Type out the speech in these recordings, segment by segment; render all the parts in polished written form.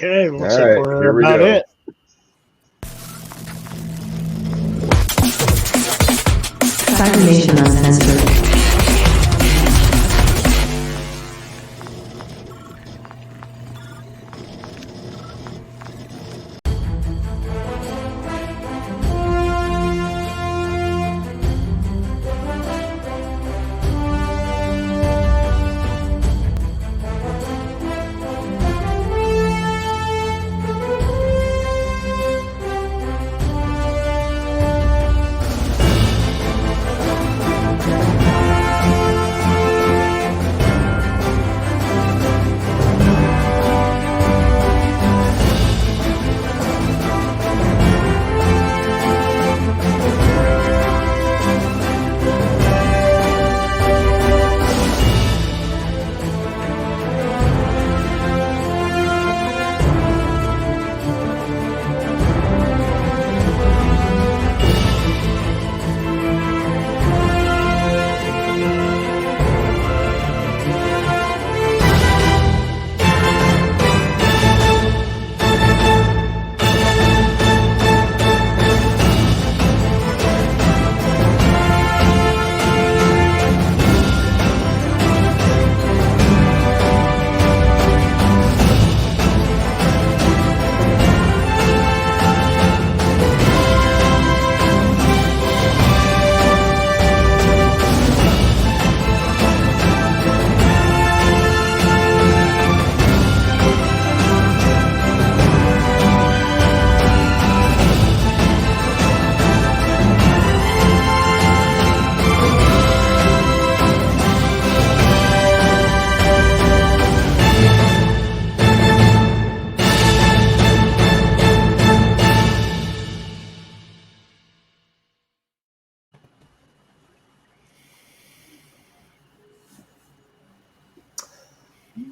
Okay, looks All like right, we're here we about go. it. Cybernation Uncensored.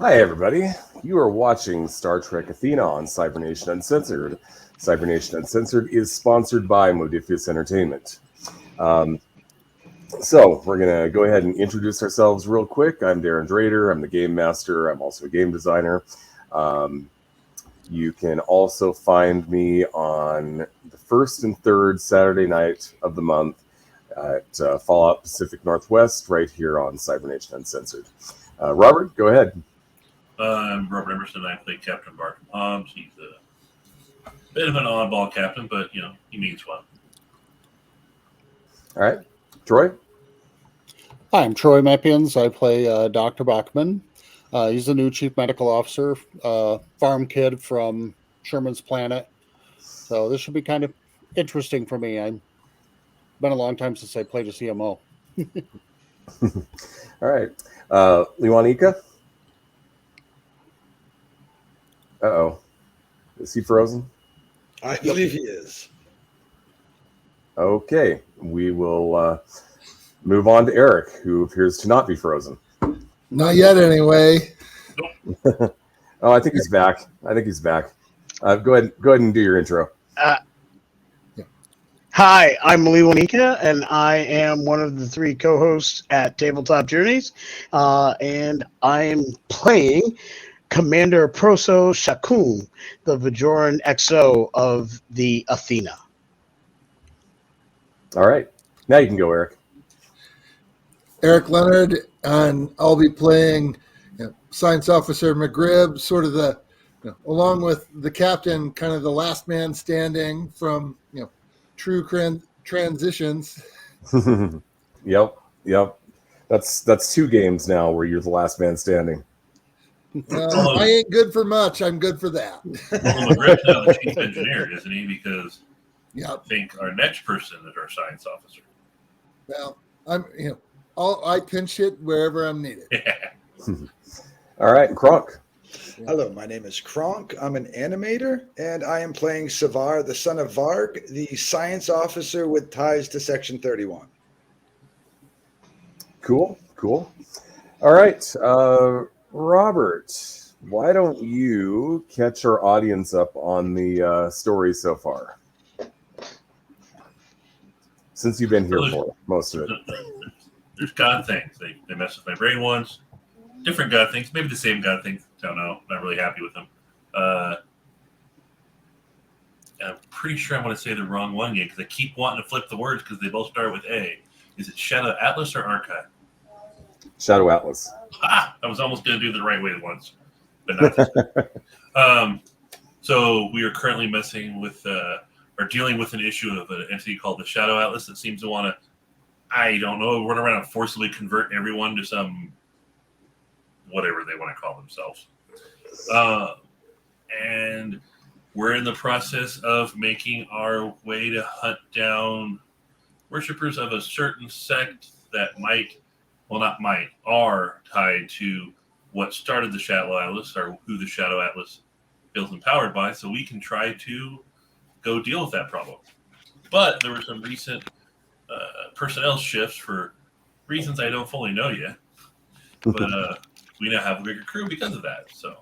Hi, everybody. You are watching Star Trek Athena on Cybernation Uncensored. Cybernation Uncensored is sponsored by Modifius Entertainment. So we're going to go ahead and introduce ourselves real quick. I'm Darren Drader. I'm the game master. I'm also a game designer. You can also find me on the first and third Saturday night of the month at Fallout Pacific Northwest, right here on Cybernation Uncensored. Robert, go ahead. I'm Robert Emerson. I play Captain Barton Hobbs. He's a bit of an oddball captain, but, you know, he means well. All right. Troy? Hi, I'm Troy Meppians. I play Dr. Bachman. He's the new chief medical officer, farm kid from Sherman's Planet. So this should be kind of interesting for me. It's been a long time since I played a CMO. All right. Lewanika? Uh-oh. Is he frozen? I believe he is. Okay. We will move on to Eric, who appears to not be frozen. Not yet, anyway. Oh, I think he's back. Go ahead and do your intro. Hi, I'm Lee Wanika, and I am one of the three co-hosts at Tabletop Journeys, and I am playing Commander Proso Shakun, the Vajoran XO of the Athena. All right. Now you can go, Eric. Eric Leonard, and I'll be playing Science Officer McGribb, sort of along with the captain, kind of the last man standing from, true transitions. Yep. That's 2 games now where you're the last man standing. I ain't good for much. I'm good for that. Well, McGriff's now the chief engineer, isn't he? Because Yep. I think our next person is our science officer. Well, I pinch hit wherever I'm needed. All right, Kronk. Hello, my name is Kronk. I'm an animator, and I am playing Savar, the son of Varg, the science officer with ties to Section 31. Cool. All right, Robert, why don't you catch our audience up on the story so far? Since you've been here for most of it. There's God things. They mess with my brain once. Different God things. Maybe the same God things. Don't know. Not really happy with them. I'm pretty sure I'm going to say the wrong one again because I keep wanting to flip the words because they both start with A. Is it Shadow Atlas or Archive? Shadow Atlas. Ah, I was almost going to do it the right way once, but not this time. So we are currently messing with or dealing with an issue of an entity called the Shadow Atlas that seems to want to, I don't know, run around and forcibly convert everyone to some whatever they want to call themselves. And we're in the process of making our way to hunt down worshippers of a certain sect that are tied to what started the Shadow Atlas or who the Shadow Atlas feels empowered by, so we can try to go deal with that problem. But there were some recent personnel shifts for reasons I don't fully know yet. But we now have a bigger crew because of that. So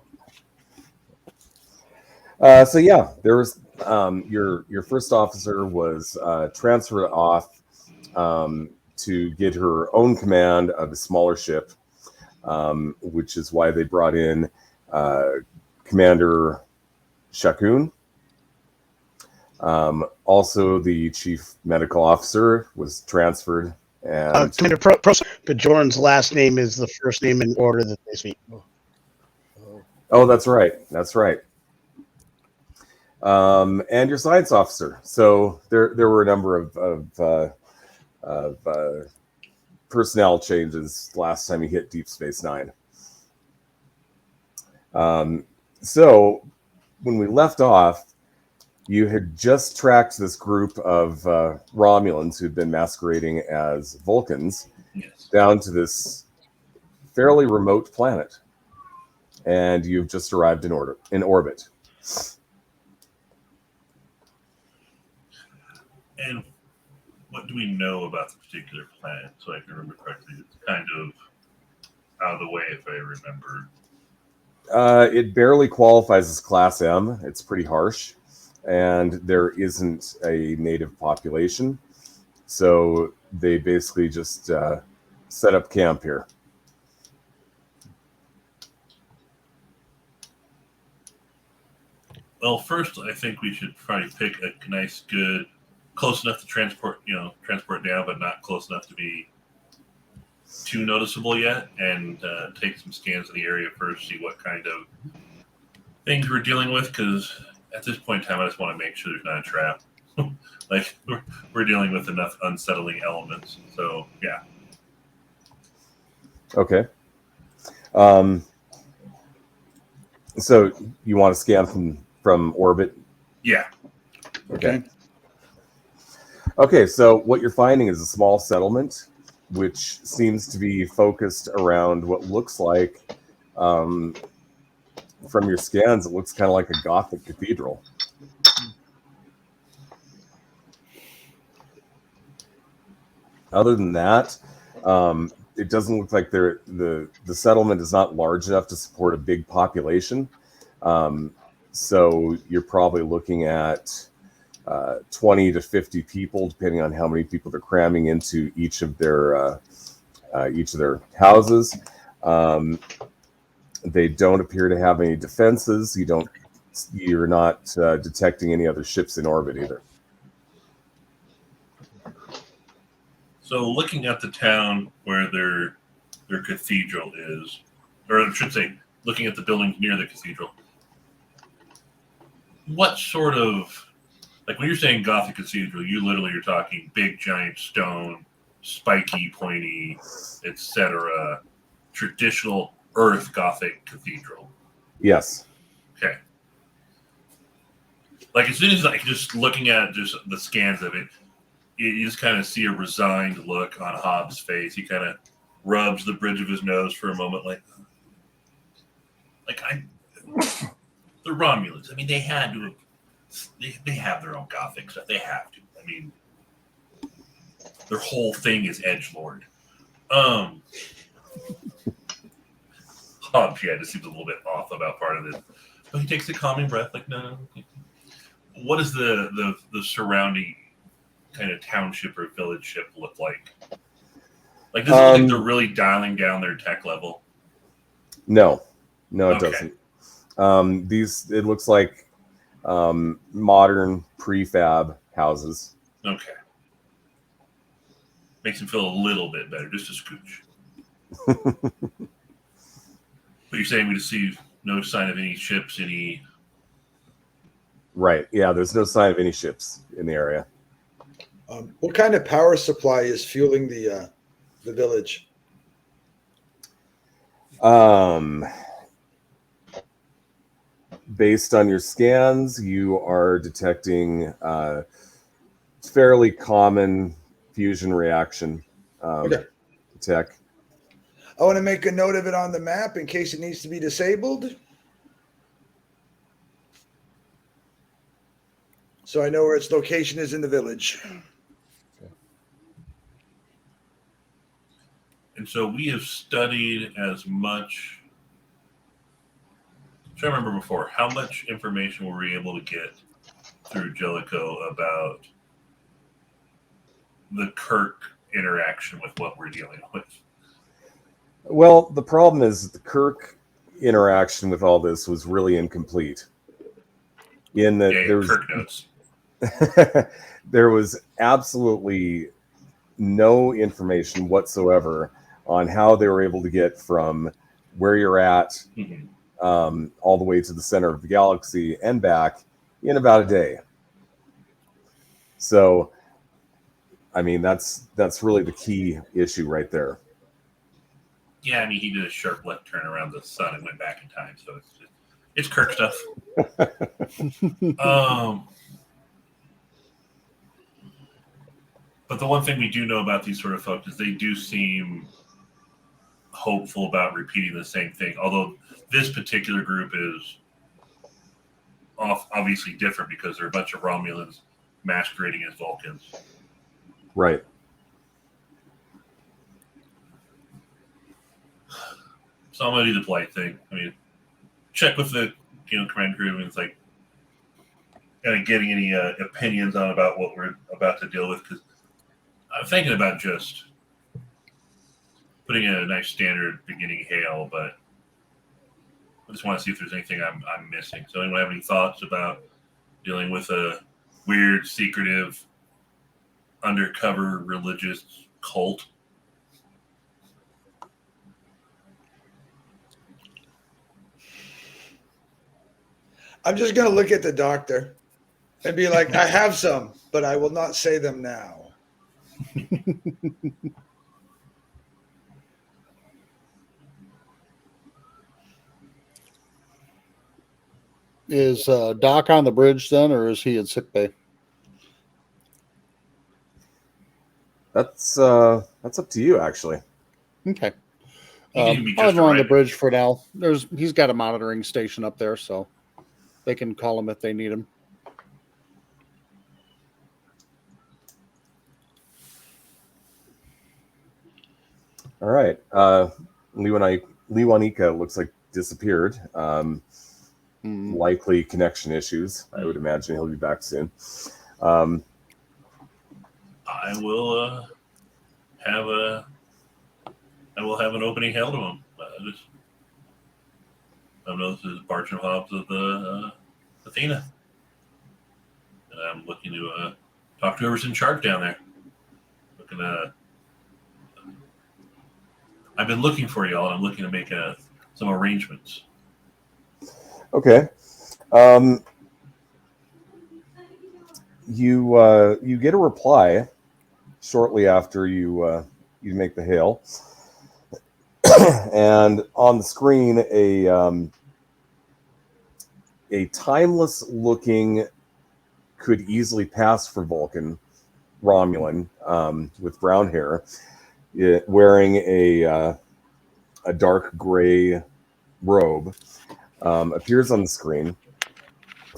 yeah, there was your first officer was transferred off to get her own command of a smaller ship, which is why they brought in Commander Shakun. Also, the chief medical officer was transferred. And Commander Bajoran's last name is the first name in order that they speak. oh, that's right. That's right. And your science officer. So there were a number of personnel changes last time you hit Deep Space Nine. So when we left off, you had just tracked this group of Romulans who'd been masquerading as Vulcans down to this fairly remote planet, and you've just arrived in orbit. And what do we know about the particular planet? So I can remember correctly, it's kind of out of the way if I remember. It barely qualifies as Class M. It's pretty harsh, and there isn't a native population. So they basically just set up camp here. Well, first, I think we should probably pick a nice, good, close enough to transport down, but not close enough to be too noticeable yet, and take some scans of the area first, see what kind of things we're dealing with, because at this point in time, I just want to make sure there's not a trap. Like, we're dealing with enough unsettling elements, so, yeah. Okay. So you want to scan from orbit? Yeah. Okay. Okay, so what you're finding is a small settlement, which seems to be focused around what looks like, from your scans, it looks kind of like a Gothic cathedral. Other than that, it doesn't look like the settlement is not large enough to support a big population. So you're probably looking at 20 to 50 people, depending on how many people they're cramming into each of their houses. They don't appear to have any defenses. You're not detecting any other ships in orbit either. So looking at the town where their cathedral is, or I should say, looking at the buildings near the cathedral, what sort of, like when you're saying Gothic cathedral, you literally are talking big giant stone, spiky, pointy, etc., traditional Earth Gothic cathedral. Yes. Okay. Like as soon as like just looking at just the scans of it, you just kind of see a resigned look on Hobbs' face. He kind of rubs the bridge of his nose for a moment, like the Romulans. I mean, they had to have, they have their own Gothic stuff. They have to. I mean, their whole thing is edgelord. Hobbs, yeah, just seems a little bit off about part of this. But he takes a calming breath, like, no. What does the surrounding kind of township or village ship look like? Like, does it look like they're really dialing down their tech level? No, it doesn't. It looks like modern prefab houses. Okay. Makes him feel a little bit better, just a scooch. But you're saying we see no sign of any ships, any... Right. Yeah, there's no sign of any ships in the area. What kind of power supply is fueling the village? Based on your scans, you are detecting fairly common fusion reaction tech. I want to make a note of it on the map in case it needs to be disabled. So I know where its location is in the village. And so we have studied as much... I remember before, how much information were we able to get through Jellicoe about the Kirk interaction with what we're dealing with? Well, the problem is the Kirk interaction with all this was really incomplete. In that there was Kirk notes. there was absolutely no information whatsoever on how they were able to get from where you're at all the way to the center of the galaxy and back in about a day. So, I mean, that's really the key issue right there. Yeah, I mean, he did a sharp left turn around the sun and went back in time, so it's Kirk stuff. But the one thing we do know about these sort of folks is they do seem hopeful about repeating the same thing, although this particular group is obviously different because they're a bunch of Romulans masquerading as Vulcans. Right. So I'm going to do the polite thing. I mean, check with the command crew, and it's like kind of getting any opinions on about what we're about to deal with, because I'm thinking about just putting in a nice standard beginning hail, but I just want to see if there's anything I'm missing. So anyone have any thoughts about dealing with a weird, secretive, undercover religious cult? I'm just going to look at the doctor and be like, I have some, but I will not say them now. Is Doc on the bridge then, or is he in sickbay? That's up to you, actually. Okay. He can be I'll just have him on the arriving. bridge for now. He's got a monitoring station up there, so they can call him if they need him. All right. Lewanika looks like disappeared. Likely connection issues. I would imagine he'll be back soon. I will have an opening hail to him. I know this is Barch and Hobbs of the Athena, and I'm looking to talk to whoever's in charge down there. I've been looking for y'all, and I'm looking to make some arrangements. Okay. You get a reply shortly after you make the hail, and on the screen a timeless looking, could easily pass for Vulcan Romulan with brown hair, wearing a dark gray robe, appears on the screen,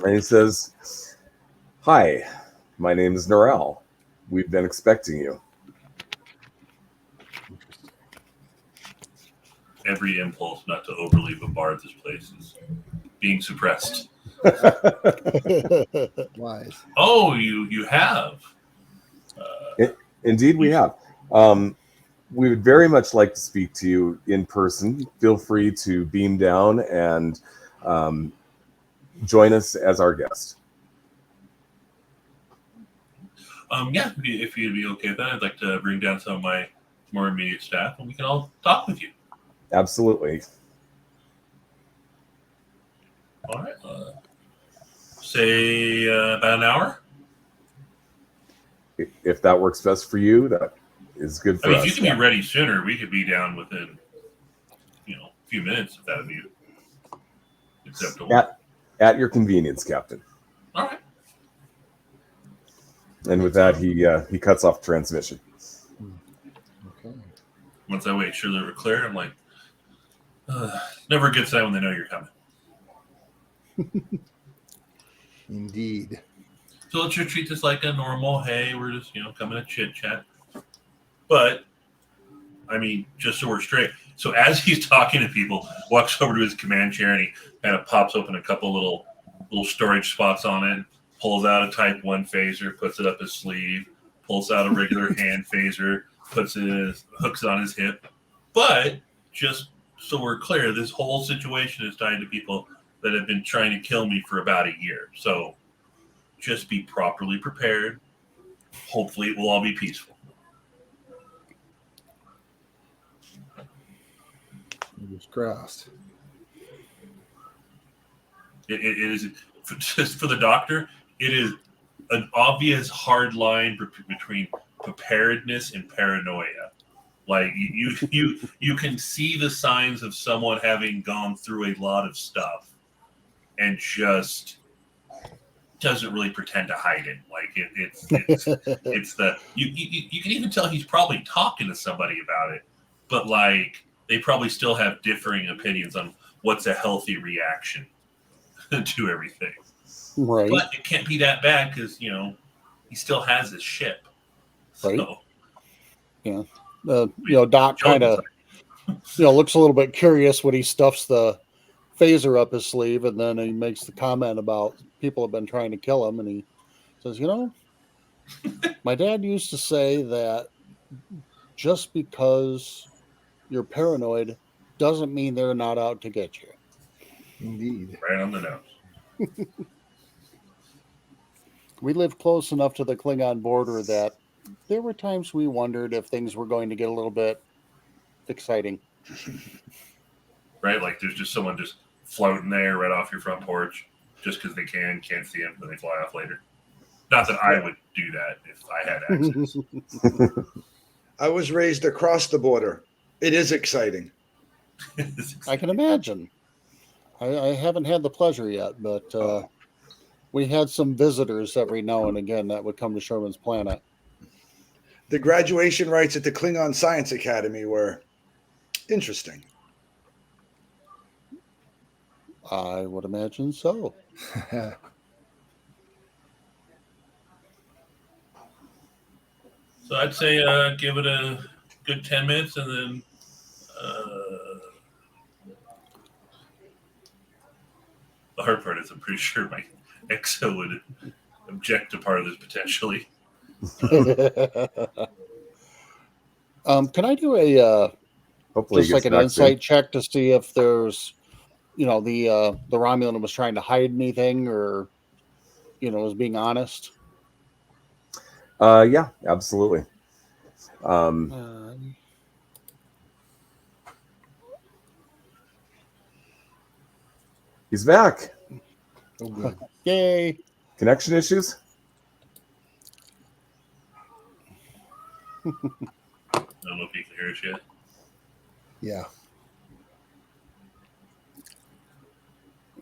and he says, "Hi, my name is Norel. We've been expecting you." Every impulse not to overly bombard this place is being suppressed. Wise. Oh, you have. Indeed, we have. We would very much like to speak to you in person. Feel free to beam down and join us as our guest. Yeah, if you'd be okay with that, I'd like to bring down some of my more immediate staff, and we can all talk with you. Absolutely. All right. Say about an hour. If that works best for you, that is good for I mean, us. if you can be ready sooner, we could be down within, a few minutes if that would be acceptable. At your convenience, Captain. All right. And with that, he cuts off transmission. Okay. Once I wait sure that we're clear, I'm like, never a good sign when they know you're coming. Indeed. So let's just treat this like a normal, hey, we're just, coming to chit chat. But, I mean, just so we're straight. So as he's talking to people, walks over to his command chair and he kind of pops open a couple little storage spots on it, pulls out a Type 1 phaser, puts it up his sleeve, pulls out a regular hand phaser, hooks it on his hip. But just so we're clear, this whole situation is tied to people that have been trying to kill me for about a year. So just be properly prepared. Hopefully it will all be peaceful. Fingers crossed. It is, just for the doctor, it is an obvious hard line between preparedness and paranoia. Like you can see the signs of someone having gone through a lot of stuff and just doesn't really pretend to hide it. Like it's the you can even tell he's probably talking to somebody about it, but like they probably still have differing opinions on what's a healthy reaction to everything. Right. But it can't be that bad because he still has his ship. Right. So, yeah. Doc kind of looks a little bit curious when he stuffs the phaser up his sleeve, and then he makes the comment about people have been trying to kill him, and he says, my dad used to say that just because you're paranoid doesn't mean they're not out to get you. Indeed. right on the nose. We live close enough to the Klingon border that there were times we wondered if things were going to get a little bit exciting. Right? Like there's just someone just floating there right off your front porch just because they can't see them, but they fly off later. Not that I would do that if I had access. I was raised across the border. It is exciting. I can imagine. I haven't had the pleasure yet, but we had some visitors every now and again that would come to Sherman's planet. The graduation rites at the Klingon Science Academy were interesting. I would imagine so. So I'd say give it a good 10 minutes and then the hard part is I'm pretty sure my exo would object to part of this potentially. Can I do a Hopefully, just like an insight check to see if there's, the Romulan was trying to hide anything or, was being honest? Yeah, absolutely. He's back. Oh, good. Yay! Connection issues? I don't know if you can hear us yet. Yeah.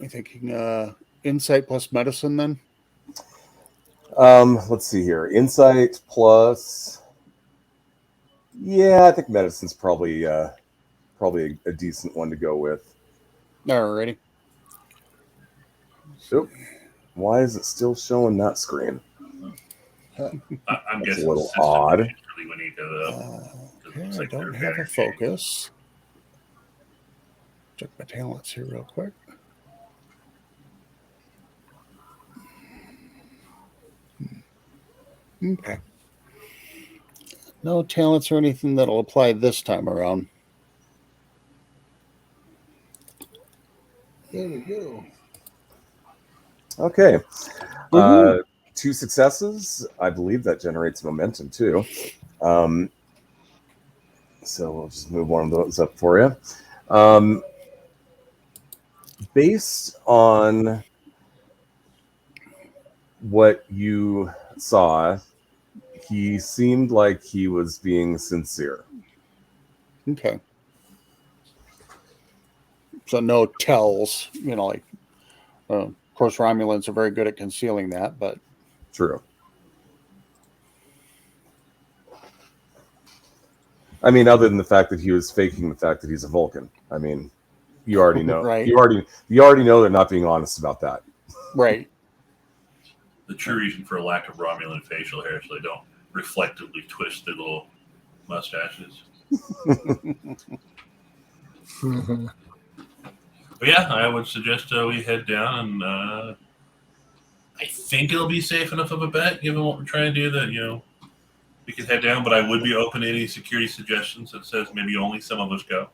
I'm thinking insight plus medicine then. Let's see here. Insight plus. Yeah, I think medicine's probably a decent one to go with. Alrighty. Oop. Why is it still showing that screen? I'm That's guessing a little system odd. issues really when you go Okay, I don't have a focus. Check my talents here real quick. Okay. No talents or anything that'll apply this time around. There we go. Okay. Woohoo. 2 successes. I believe that generates momentum too. So we'll just move one of those up for you. Based on what you saw, he seemed like he was being sincere. Okay. So no tells, like, of course, Romulans are very good at concealing that, but True. I mean, other than the fact that he was faking the fact that he's a Vulcan. I mean, you already know. Right. You already know they're not being honest about that. right. The true reason for a lack of Romulan facial hair so they don't reflectively twist their little mustaches. But yeah, I would suggest we head down, and I think it'll be safe enough of a bet, given what we're trying to do, that we could head down. But I would be open to any security suggestions that says maybe only some of us go.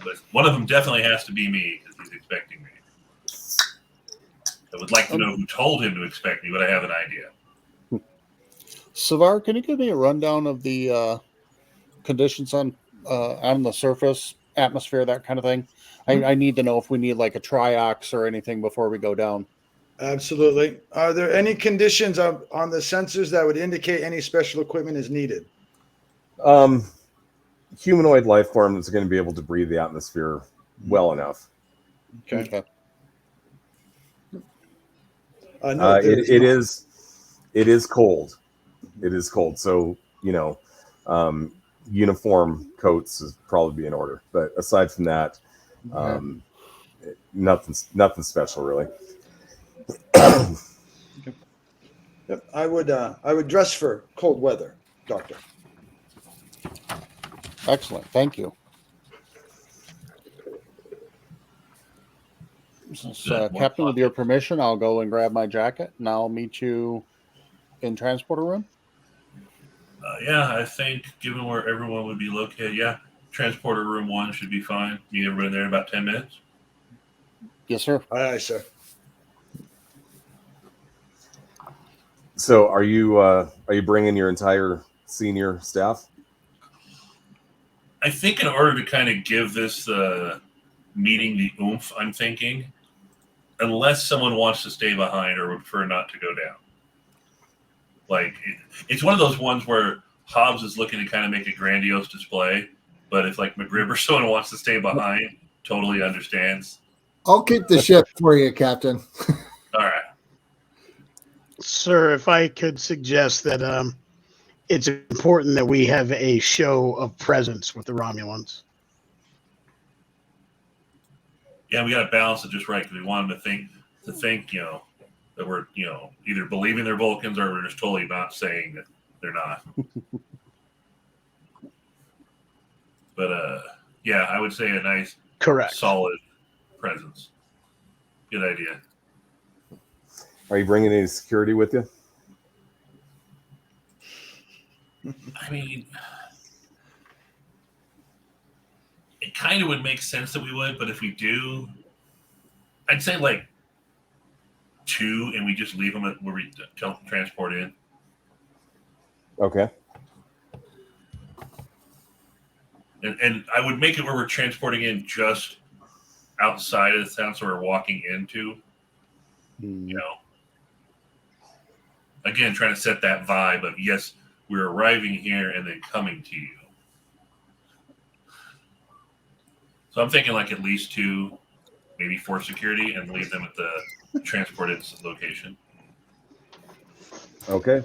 But one of them definitely has to be me because he's expecting me. I would like to know who told him to expect me, but I have an idea. Savar, can you give me a rundown of the conditions on the surface, atmosphere, that kind of thing? I need to know if we need like a triox or anything before we go down. Absolutely. Are there any conditions on the sensors that would indicate any special equipment is needed? Humanoid life form is going to be able to breathe the atmosphere well enough. Okay. It is cold. It is cold. So, uniform coats is probably in order. But aside from that, nothing special really. Yep. I would dress for cold weather, Doctor. Excellent. Thank you. Captain, with your permission, I'll go and grab my jacket, and I'll meet you in transporter room. Yeah, I think given where everyone would be located, transporter room 1 should be fine. Meet everybody there in about 10 minutes. Yes, sir. Aye, sir. So, are you bringing your entire senior staff? I think in order to kind of give this meeting the oomph, I'm thinking, unless someone wants to stay behind or would prefer not to go down. Like, it's one of those ones where Hobbs is looking to kind of make a grandiose display, but if like McGrib or someone wants to stay behind, totally understands. I'll keep the ship for you, Captain. All right. Sir, if I could suggest that it's important that we have a show of presence with the Romulans. Yeah, we got to balance it just right because we want them to think, that we're, either believing they're Vulcans or we're just totally not saying that they're not. But I would say a nice, Correct, solid presence. Good idea. Are you bringing any security with you? I mean, it kind of would make sense that we would, but if we do, I'd say like 2, and we just leave them at where we transport in. Okay. And I would make it where we're transporting in just outside of the town, so we're walking into, again, trying to set that vibe of, yes, we're arriving here and then coming to you. So I'm thinking like at least 2, maybe 4 security, and leave them at the transported location. Okay.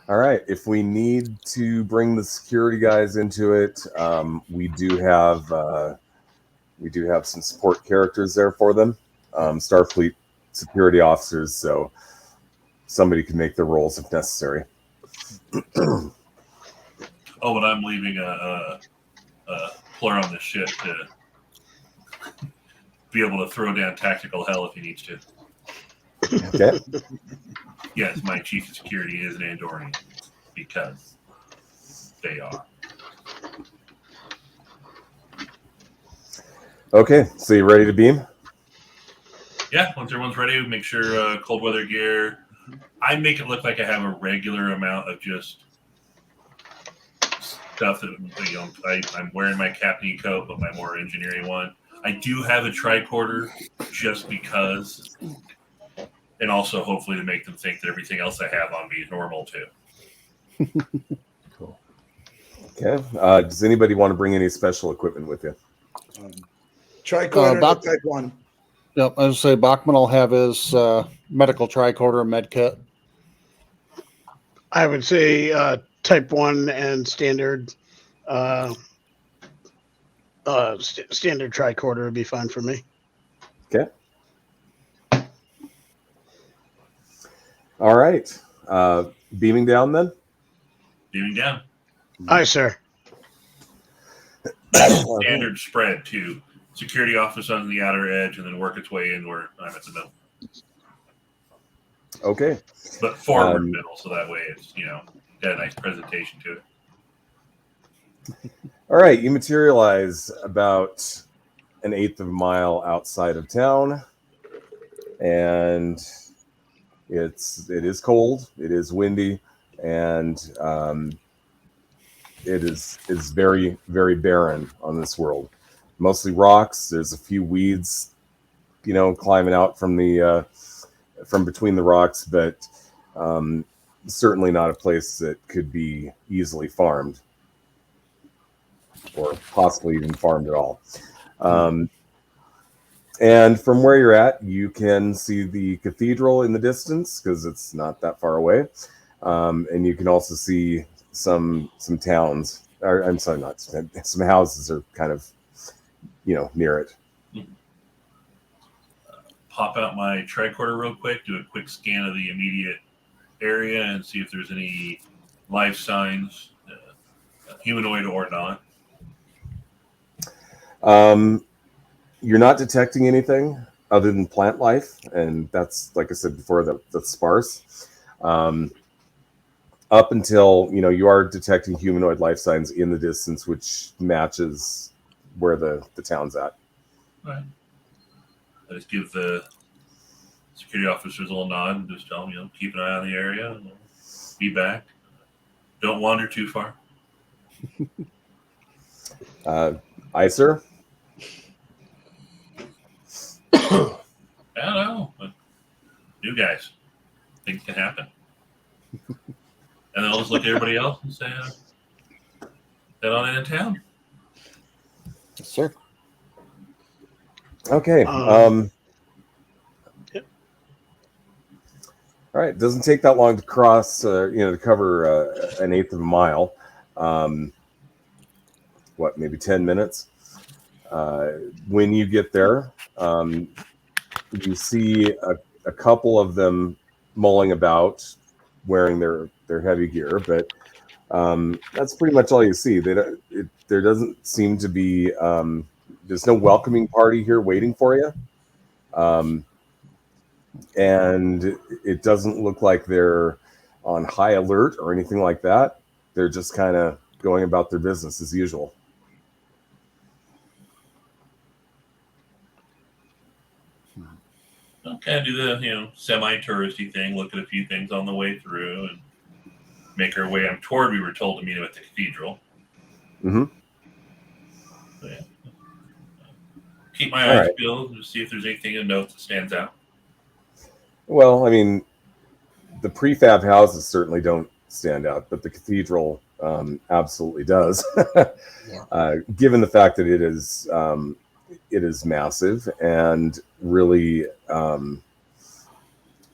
All right. If we need to bring the security guys into it, we do have some support characters there for them, Starfleet security officers, so somebody can make their roles if necessary. Oh, but I'm leaving a plur on the ship to be able to throw down tactical hell if he needs to. Okay. Yes, my chief of security is an Andorian because they are. Okay, so you ready to beam? Yeah, once everyone's ready, make sure cold weather gear. I make it look like I have a regular amount of just stuff that I'm wearing my captain coat, but my more engineering one. I do have a tricorder just because, and also hopefully to make them think that everything else I have on me is normal too. Cool. Okay. Does anybody want to bring any special equipment with you? Tricorder type 1. Yep, I would say Bachman will have his medical tricorder med kit. I would say type 1 and standard standard tricorder would be fine for me. Okay. All right. Beaming down then? Beaming down. Aye, sir. Standard spread too. Security office on the outer edge and then work its way in where I'm at the middle. Okay. But forward middle, so that way it's, got a nice presentation to it. All right, you materialize about an eighth of a mile outside of town, and it is cold, it is windy, and it is very, very barren on this world. Mostly rocks. There's a few weeds, climbing out from the from between the rocks, but certainly not a place that could be easily farmed, or possibly even farmed at all. And from where you're at, you can see the cathedral in the distance because it's not that far away, and you can also see some towns. Or, I'm sorry, not some houses are kind of near it. Pop out my tricorder real quick, do a quick scan of the immediate area, and see if there's any life signs, humanoid or not. You're not detecting anything other than plant life, and that's, like I said before, that's sparse. Up until you are detecting humanoid life signs in the distance, which matches where the town's at. Right. I just give the security officers a little nod and just tell them, keep an eye on the area and we'll be back. Don't wander too far. Aye, sir. I don't know. But new guys. Things can happen. And then I'll just look at everybody else and say, head on into town. Yes, sir. Okay. Yep. All right. It doesn't take that long to cross, to cover an eighth of a mile. Maybe 10 minutes? When you get there, you see a couple of them mulling about, wearing their heavy gear, but that's pretty much all you see. There doesn't seem to be there's no welcoming party here waiting for you, and it doesn't look like they're on high alert or anything like that. They're just kind of going about their business as usual. I'll kind of do the semi-touristy thing, look at a few things on the way through, and make our way toward. We were told to meet him at the cathedral. Mm-hmm. So, yeah. Keep my eyes peeled to see if there's anything of note that stands out. Well, I mean, the prefab houses certainly don't stand out, but the cathedral absolutely does. Given the fact that it is massive and really out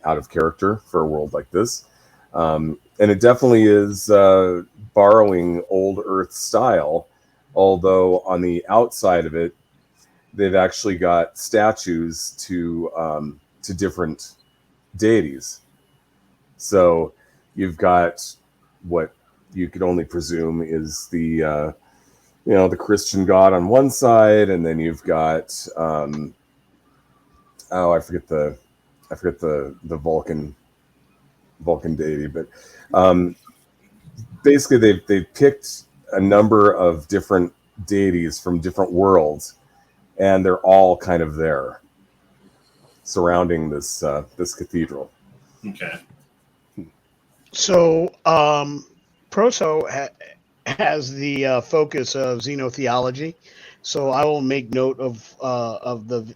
of character for a world like this. And it definitely is borrowing old Earth style, although on the outside of it, they've actually got statues to different deities. So you've got what you could only presume is the the Christian god on one side, and then you've got I forget the Vulcan deity, but basically they've picked a number of different deities from different worlds and they're all kind of there, surrounding this this cathedral. Okay. So, Proso has the focus of xenotheology, so I will make note of the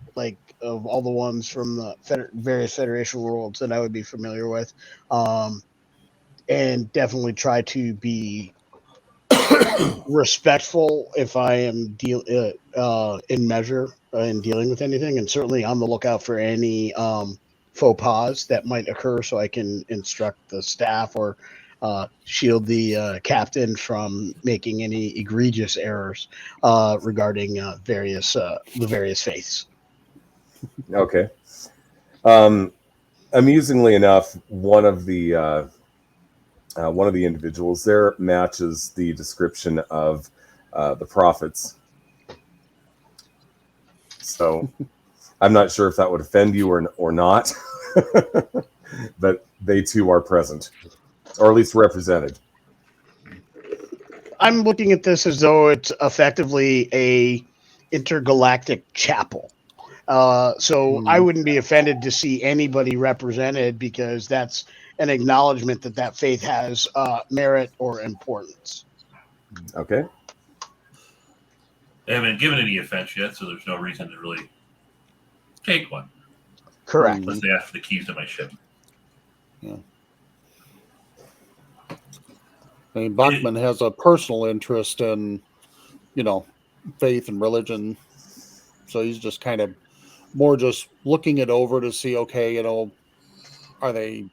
of all the ones from the various Federation worlds that I would be familiar with, and definitely try to be respectful if I am in measure in dealing with anything, and certainly on the lookout for any faux pas that might occur, so I can instruct the staff or shield the captain from making any egregious errors regarding the various faiths. Okay. Amusingly enough, one of the individuals there matches the description of the prophets. So I'm not sure if that would offend you or not, but they too are present, or at least represented. I'm looking at this as though it's effectively a intergalactic chapel. So I wouldn't be offended to see anybody represented, because that's an acknowledgement that that faith has merit or importance. Okay. They haven't given any offense yet, so there's no reason to really take one. Correct. Unless they ask for the keys to my ship. Yeah. I mean, Bachman has a personal interest in, faith and religion. So he's just kind of more just looking it over to see, okay, are they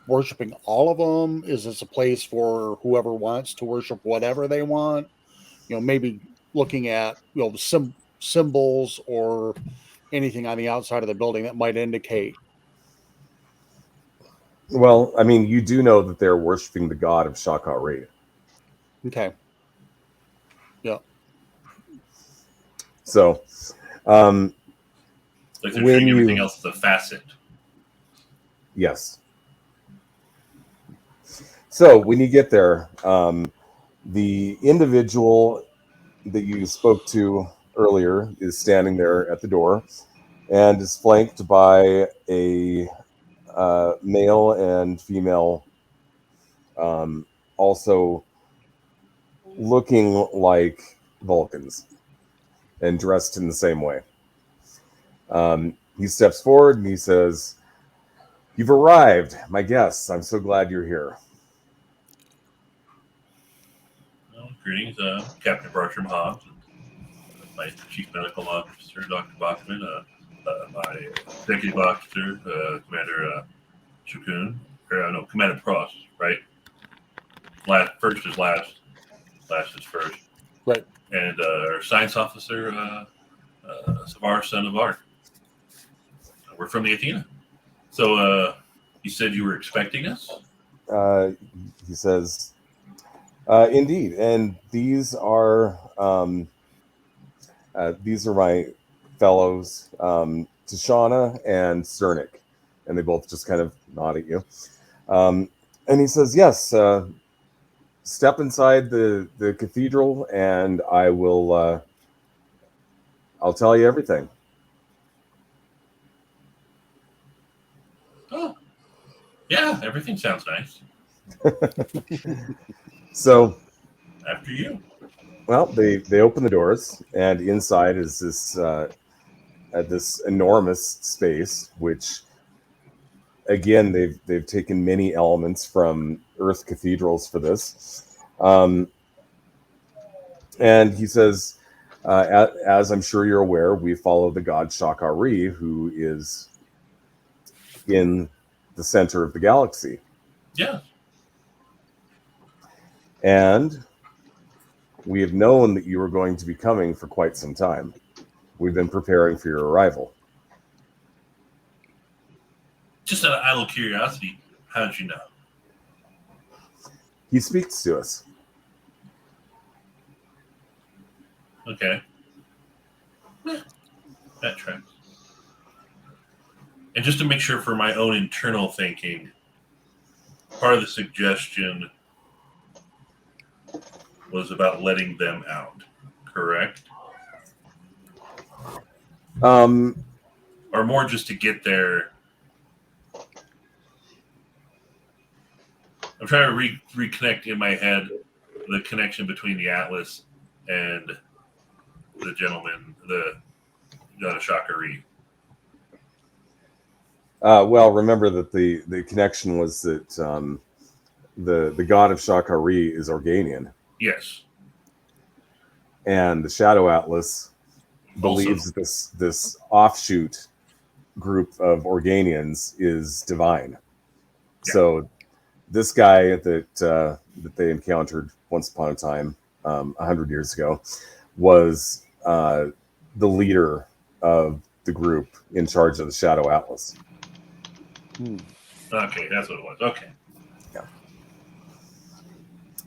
worshiping all of them? Is this a place for whoever wants to worship whatever they want? Maybe looking at, symbols or anything on the outside of the building that might indicate. Well, I mean, you do know that they're worshiping the god of Shaka-Ra. Okay. Yeah. So, like they're when treating everything you- else as a facet. yes. So when you get there, the individual that you spoke to earlier is standing there at the door and is flanked by a male and female, also looking like Vulcans and dressed in the same way. He steps forward and he says, "You've arrived, my guests. I'm so glad you're here." Well, greetings, Captain Bartram Hobbs, my Chief Medical Officer, Dr. Bachman, my Executive Officer, Commander Shakun, no, Commander Pross, right? First is last, last is first. Right. And our Science Officer, Savar, son of Art. We're from the Athena. So you said you were expecting us? He says, "Indeed, and these are my fellows, Tashana and Cernic," and they both just kind of nod at you. And he says, "Yes, step inside the cathedral, and I will. I'll tell you everything." Oh, yeah, everything sounds nice. So, After you. well, they open the doors, and inside is this enormous space, which, again, they've taken many elements from Earth cathedrals for this. And he says, as I'm sure you're aware, we follow the god Shaka-Ra, who is in the center of the galaxy. Yeah. And we have known that you were going to be coming for quite some time. We've been preparing for your arrival. Just out of idle curiosity, how did you know? He speaks to us. Okay. That tracks. And just to make sure for my own internal thinking, part of the suggestion was about letting them out, correct? or more just to get there? I'm trying to reconnect in my head the connection between the Atlas and the gentleman, the Shakari. Well, remember that the connection was that the god of Shakari is Organian, Yes. and the Shadow Atlas believes that this offshoot group of Organians is divine. Yeah. So this guy that they encountered once upon a time, 100 years ago, was the leader of the group in charge of the Shadow Atlas. Okay, that's what it was. Okay. Yeah.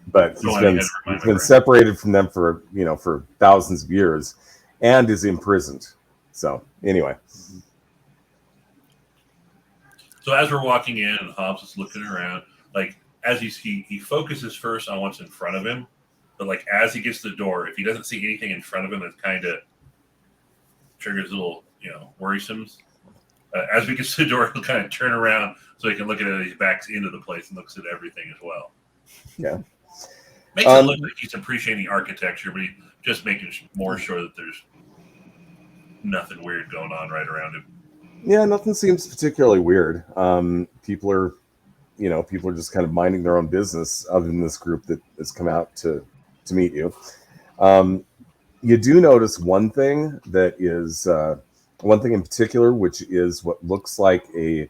But he's been separated from them for thousands of years, and is imprisoned. So anyway. So as we're walking in, and Hobbs is looking around, like as he focuses first on what's in front of him, but like as he gets to the door, if he doesn't see anything in front of him, that kind of triggers a little, worrisome. As we get to the door, he'll kind of turn around so he can look at it as he backs into the place and looks at everything as well. Yeah. Makes it look like he's appreciating the architecture, but he's just making more sure that there's nothing weird going on right around him. Yeah, nothing seems particularly weird. People are just kind of minding their own business, other than this group that has come out to meet you. You do notice one thing that is one thing in particular, which is what looks like a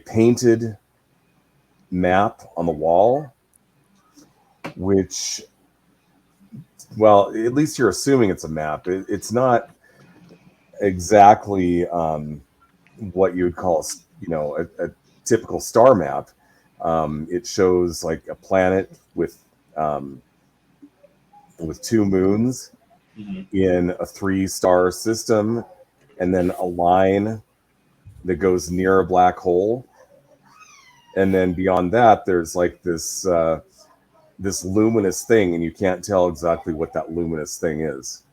painted map on the wall, which, well, at least you're assuming it's a map. It's not exactly what you would call a typical star map. It shows like a planet with 2 moons in a 3-star system, and then a line that goes near a black hole, and then beyond that there's like this luminous thing, and you can't tell exactly what that luminous thing is.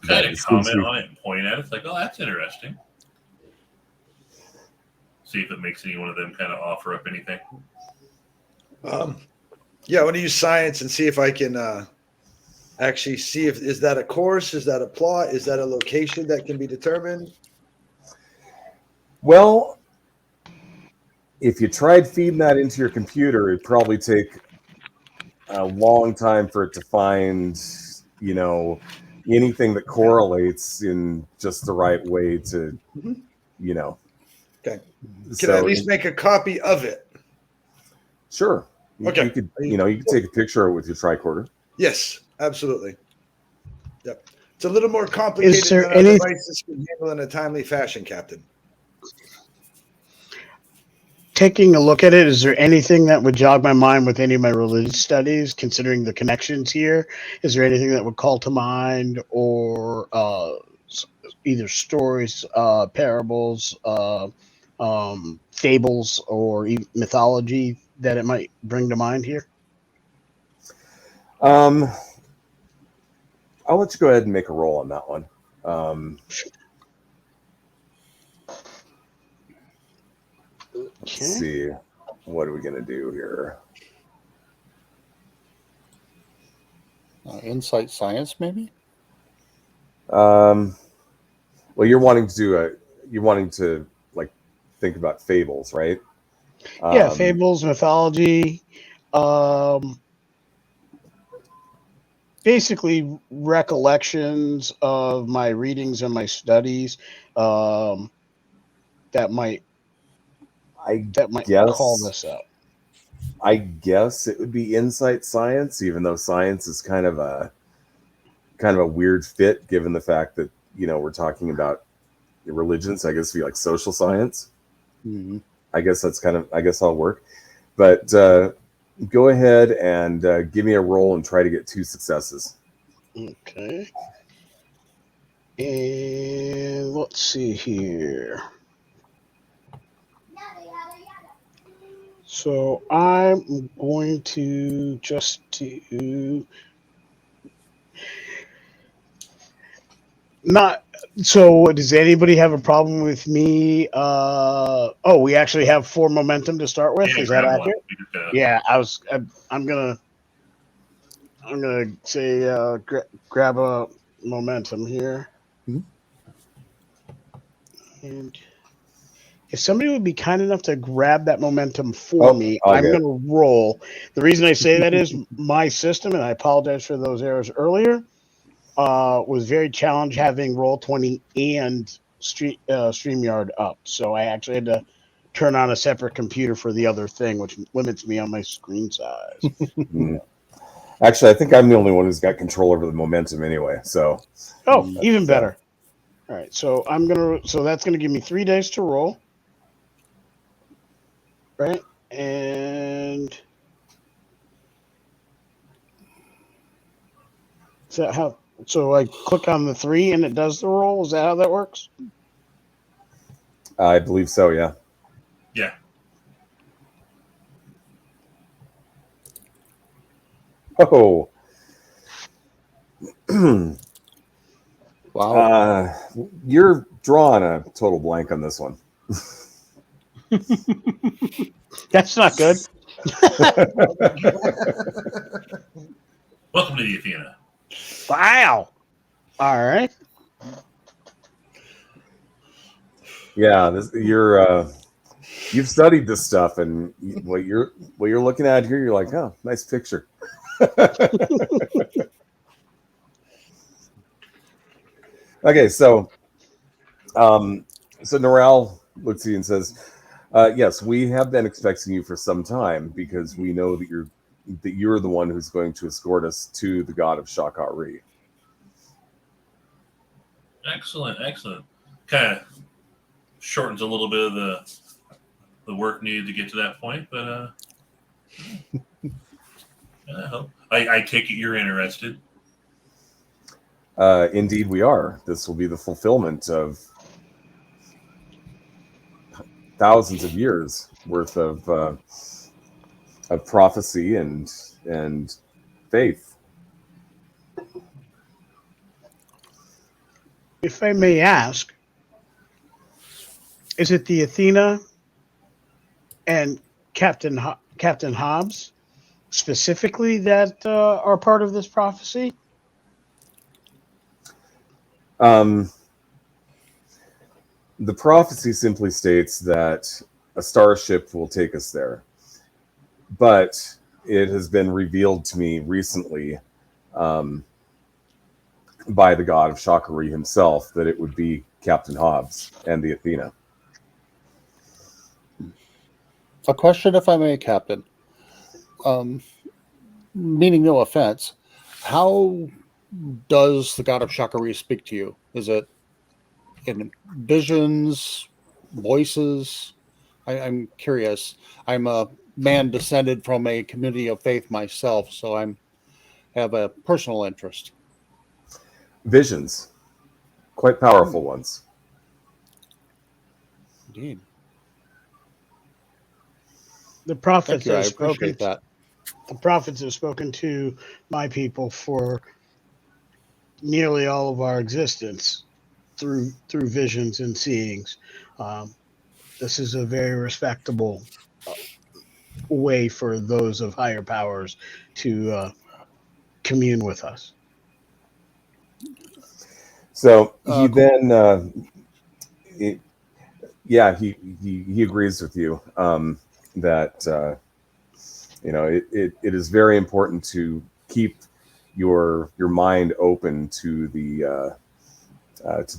Kind of comment on it and point at it. It's like, oh, that's interesting. See if it makes any one of them kind of offer up anything. Yeah, I want to use science and see if I can actually see is that a course, is that a plot, is that a location that can be determined? Well, if you tried feeding that into your computer, it'd probably take a long time for it to find, anything that correlates in just the right way to, Okay. Can I at least make a copy of it? Sure. Okay. You could take a picture of it with your tricorder. Yes, absolutely. Yep. It's a little more complicated than our devices can handle in a timely fashion, Captain. Taking a look at it, is there anything that would jog my mind with any of my religious studies, considering the connections here? Is there anything that would call to mind, or either stories, parables, fables, or mythology that it might bring to mind here? I'll let you go ahead and make a roll on that one. Let's see. What are we going to do here? Insight science, maybe? Well, you're wanting to like think about fables, right? Yeah, fables, mythology, basically recollections of my readings and my studies, that might call this up. I guess it would be insight science, even though science is kind of a weird fit, given the fact that we're talking about religions. I guess it'd be like social science. Mm-hmm. I guess I'll work. But go ahead and give me a roll and try to get 2 successes. Okay. And let's see here. So I'm going to just do not. So does anybody have a problem with me? Oh, we actually have 4 momentum to start with. Yeah, Is that grab one. accurate? We just gotta- Yeah, I'm gonna. I'm gonna say grab a momentum here, Mhm. and if somebody would be kind enough to grab that momentum for Oh, me, I'll I'm get it. gonna roll. The reason I say that is my system, and I apologize for those errors earlier. Was very challenged having Roll20 and StreamYard up, so I actually had to turn on a separate computer for the other thing, which limits me on my screen size. Mm. Actually, I think I'm the only one who's got control over the momentum anyway. So, Oh, even yeah. better. All right, so that's gonna give me 3 days to roll, right? And is that how? So I click on the 3 and it does the roll. Is that how that works? I believe so. Yeah. Yeah. Oh. Wow. You're drawing a total blank on this one. That's not good. Welcome to the Athena. Wow. All right. Yeah, you've studied this stuff, and what you're looking at here, you're like, oh, nice picture. Okay, so Norel looks at you and says, yes, we have been expecting you for some time because we know that you're the one who's going to escort us to the god of Shakari. Excellent, excellent. Kind of shortens a little bit of the work needed to get to that point, but I take it you're interested. Indeed, we are. This will be the fulfillment of thousands of years worth of prophecy and faith. If I may ask, is it the Athena and Captain Hobbs specifically that are part of this prophecy? The prophecy simply states that a starship will take us there, but it has been revealed to me recently by the god of Shakari himself that it would be Captain Hobbs and the Athena. A question, if I may, Captain. Meaning no offense. How does the god of Shakari speak to you? Is it in visions, voices? I'm curious. I'm a man descended from a community of faith myself, so I'm have a personal interest. Visions, quite powerful ones. Indeed. The prophets Thank you. I have spoken. appreciate that. The prophets have spoken to my people for nearly all of our existence through visions and seeings. Um, this is a very respectable way for those of higher powers to commune with us. So he Cool. then, he agrees with you that it is very important to keep your mind open to the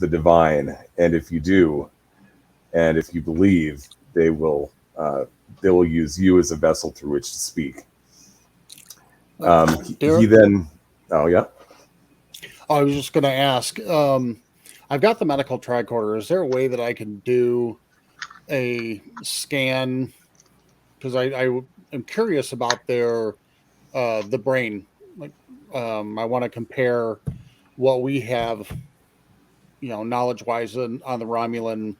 divine, and if you do, and if you believe, they will use you as a vessel through which to speak. He then, oh yeah. I was just going to ask. I've got the medical tricorder. Is there a way that I can do a scan? Because I am curious about the brain. Like, I want to compare what we have, knowledge wise on the Romulan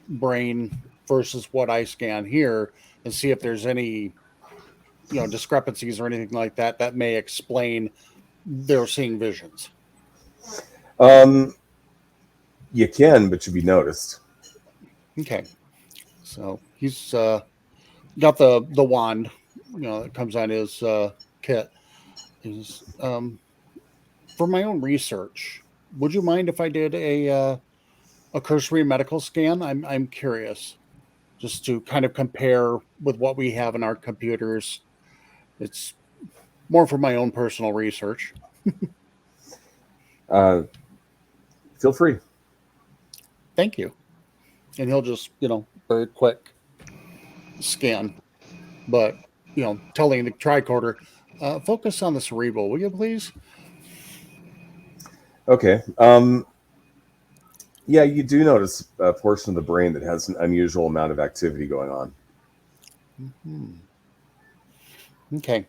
brain versus what I scan here, and see if there's any, discrepancies or anything like that that may explain they're seeing visions. You can, but you'd be noticed. Okay, so he's got the wand, that comes on his kit. He's, for my own research, would you mind if I did a cursory medical scan? I'm curious, just to kind of compare with what we have in our computers. It's more for my own personal research. Feel free. Thank you. And he'll just, very quick scan, but telling the tricorder, focus on the cerebral, will you please? Okay. Yeah, you do notice a portion of the brain that has an unusual amount of activity going on. Mm-hmm. Okay.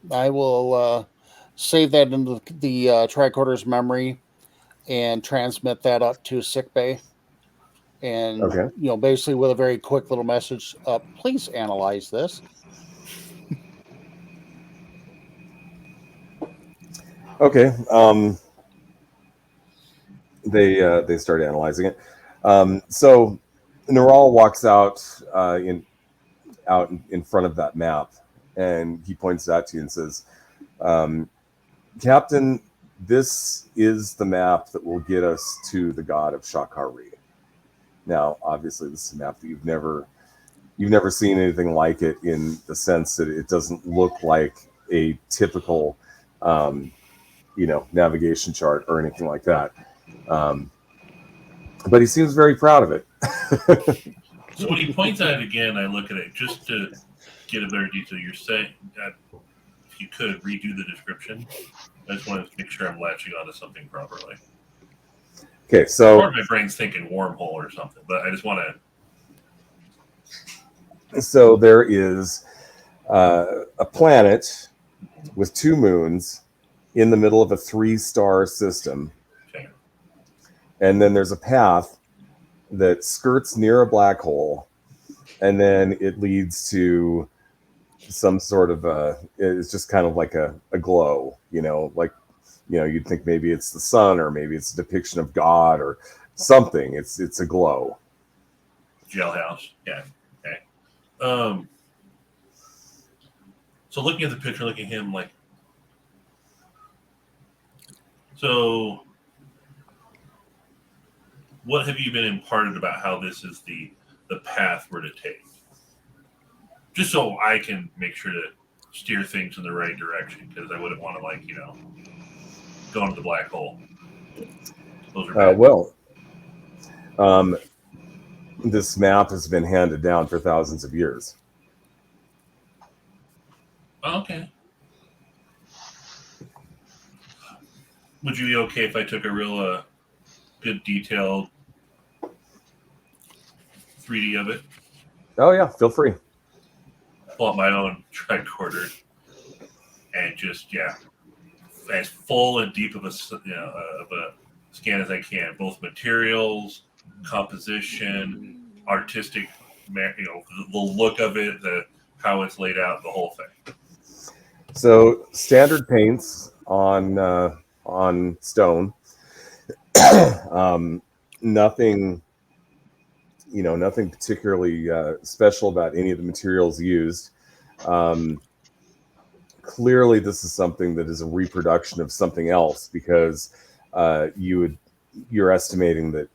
I will save that into the tricorder's memory and transmit that up to sickbay. And, Okay. Basically with a very quick little message, please analyze this. Okay. They start analyzing it. So Neural walks out in front of that map, and he points it out to you and says, Captain, this is the map that will get us to the god of Shakari. Now, obviously, this is a map that you've never seen anything like it, in the sense that it doesn't look like a typical, navigation chart or anything like that. But he seems very proud of it. So when he points at it again, I look at it just to get a better detail. You're saying that if you could redo the description, I just want to make sure I'm latching onto something properly. Okay, so part of my brain's thinking wormhole or something, but I just want to. So there is a planet with 2 moons in the middle of a 3-star system. Okay. And then there's a path that skirts near a black hole, and then it leads to some sort of it's just kind of like a glow, you'd think maybe it's the sun, or maybe it's a depiction of God or something. It's a glow. Jailhouse. Yeah. Okay. So looking at the picture, looking at him, so what have you been imparted about how this is the path we're to take? Just so I can make sure to steer things in the right direction, because I wouldn't want to go into the black hole. Those are bad. This map has been handed down for thousands of years. Okay. Would you be okay if I took a real good detailed 3D of it? Oh yeah, feel free. Pull up my own tricorder and just as full and deep of a scan as I can, both materials, composition, artistic, the look of it, how it's laid out, the whole thing. So standard paints on stone. Nothing particularly special about any of the materials used. Clearly, this is something that is a reproduction of something else, because you're estimating that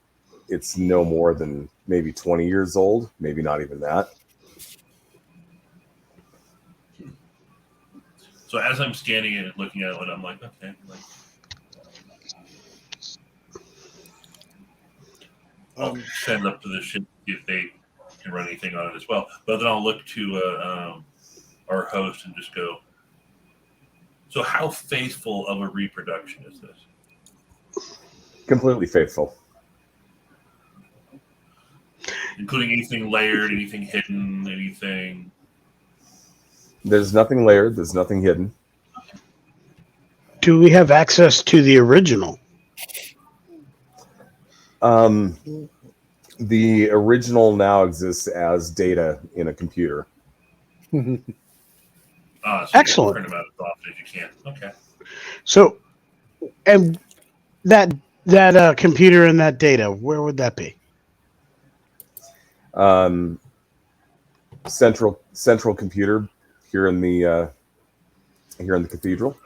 it's no more than maybe 20 years old, maybe not even that. So as I'm scanning it and looking at it, I'm like, okay, I'll send up to the ship, see if they can run anything on it as well. But then I'll look to our host and just go, so how faithful of a reproduction is this? Completely faithful. Including anything layered, anything hidden, anything... There's nothing layered. There's nothing hidden. Do we have access to the original? The original now exists as data in a computer. So Excellent. Print them out as often as you can. Okay. So, and that computer and that data, where would that be? Central computer here in the cathedral.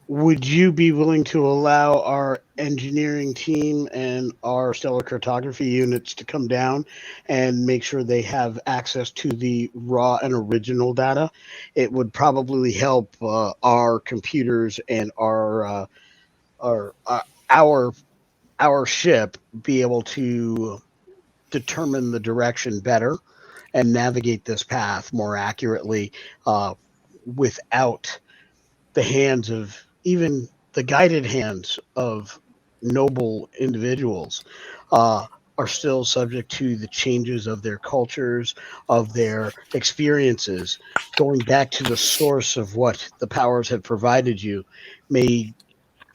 Would you be willing to allow our engineering team and our stellar cartography units to come down and make sure they have access to the raw and original data? It would probably help our computers and our our ship be able to determine the direction better and navigate this path more accurately without the hands of even the guided hands of noble individuals are still subject to the changes of their cultures, of their experiences. Going back to the source of what the powers have provided you may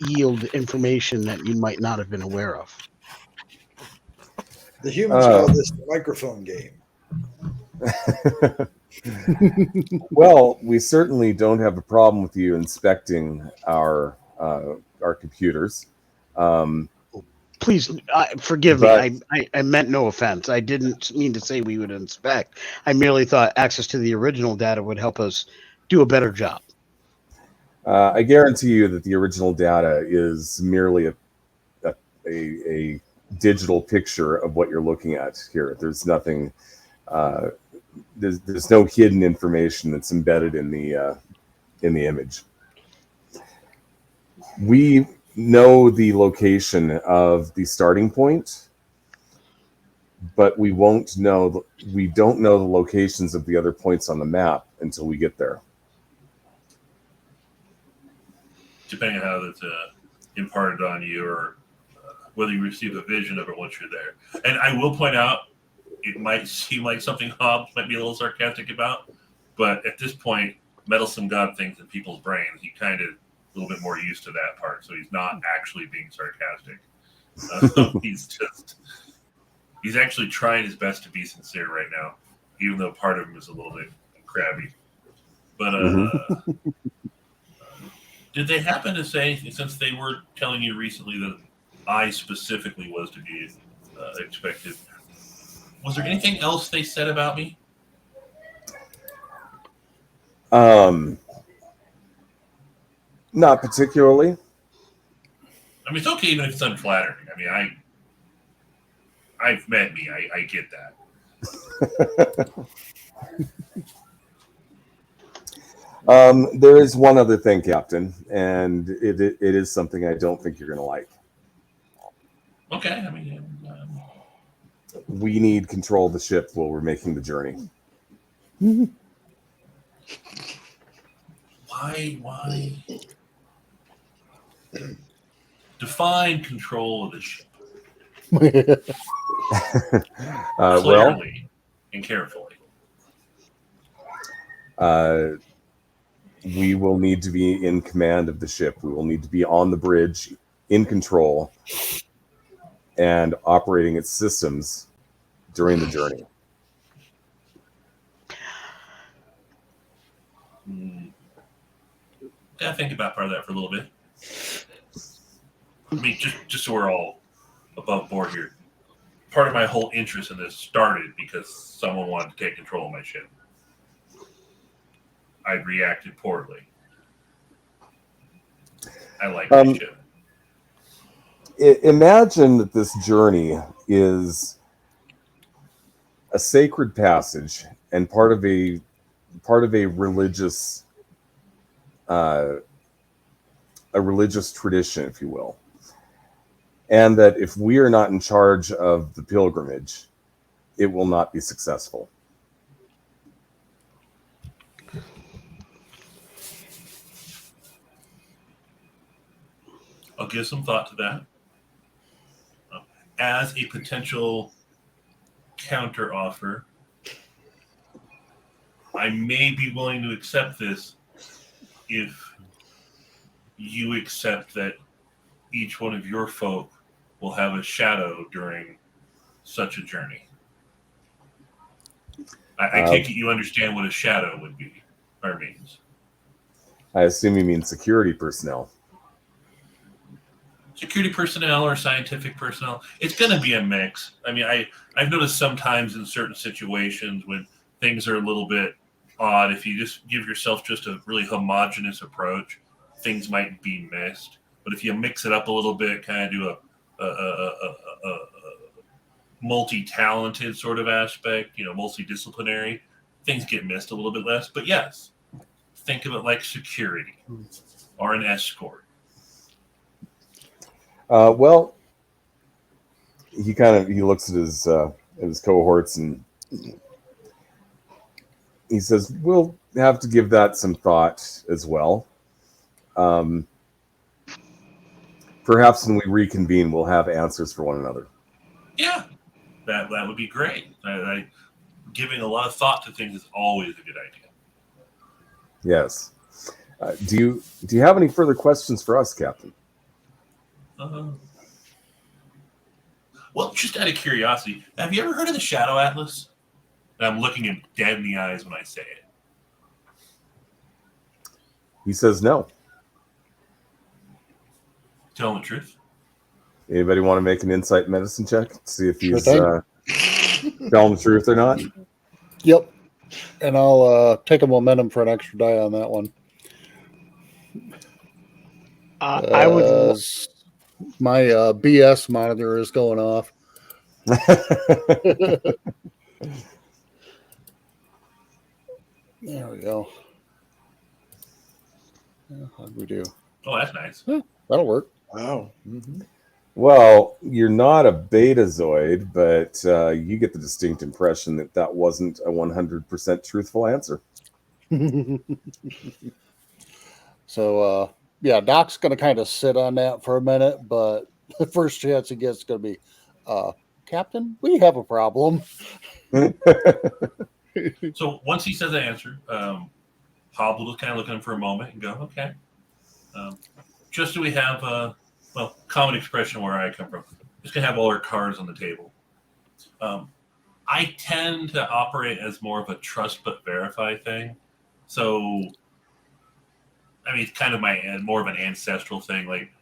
yield information that you might not have been aware of. The humans call this the microphone game. Well, we certainly don't have a problem with you inspecting our computers. Please forgive But- me. I meant no offense. I didn't mean to say we would inspect. I merely thought access to the original data would help us do a better job. I guarantee you that the original data is merely a digital picture of what you're looking at here. There's nothing. There's no hidden information that's embedded in the image. We know the location of the starting point, but we don't know the locations of the other points on the map until we get there. Depending on how that's imparted on you, or whether you receive a vision of it once you're there. And I will point out, it might seem like something Hobbes might be a little sarcastic about, but at this point, meddlesome God things in people's brains, he kind of a little bit more used to that part, so he's not actually being sarcastic. He's actually trying his best to be sincere right now, even though part of him is a little bit crabby. But did they happen to say, since they were telling you recently that I specifically was to be expected, was there anything else they said about me? Not particularly. I mean, it's okay even if it's unflattering. I mean, I've met me. I get that. There is one other thing, Captain, and it is something I don't think you're going to like. Okay, I mean, We need control of the ship while we're making the journey. why? Define control of the ship clearly and carefully. We will need to be in command of the ship. We will need to be on the bridge, in control, and operating its systems during the journey. Gotta think about part of that for a little bit. I mean, just so we're all above board here. Part of my whole interest in this started because someone wanted to take control of my ship. I reacted poorly. I like my ship. Imagine that this journey is a sacred passage and part of a religious tradition, if you will. And that if we are not in charge of the pilgrimage, it will not be successful. I'll give some thought to that. As a potential counter offer, I may be willing to accept this if you accept that each one of your folk will have a shadow during such a journey. I take it you understand what a shadow would be or means. I assume you mean security personnel. Security personnel or scientific personnel, it's going to be a mix. I mean, I've noticed sometimes in certain situations when things are a little bit odd, if you just give yourself just a really homogenous approach, things might be missed. But if you mix it up a little bit, kind of do a multi-talented sort of aspect, multidisciplinary, things get missed a little bit less. But yes, think of it like security or an escort. Well, he looks at his cohorts and he says, "We'll have to give that some thought as well. Perhaps when we reconvene, we'll have answers for one another." Yeah, that would be great. Giving a lot of thought to things is always a good idea. Yes. Do you have any further questions for us, Captain? Well, just out of curiosity, have you ever heard of the Shadow Atlas? And I'm looking him dead in the eyes when I say it. He says no. Tell him the truth. Anybody want to make an insight medicine check? See if he's Sure telling the truth or not? Yep. And I'll take a momentum for an extra die on that one. I would. My BS monitor is going off. There we go. How'd we do? Oh, that's nice. Yeah, that'll work. Wow. Mm-hmm. Well, you're not a betazoid, but you get the distinct impression that wasn't a 100% truthful answer. So, yeah, Doc's going to kind of sit on that for a minute, but the first chance he gets is going to be, Captain, we have a problem. So once he says the answer, Hob will just kind of look at him for a moment and go, okay. Just so we have common expression where I come from. Just gonna have all our cards on the table. I tend to operate as more of a trust but verify thing. So, I mean, it's kind of more of an ancestral thing. Like,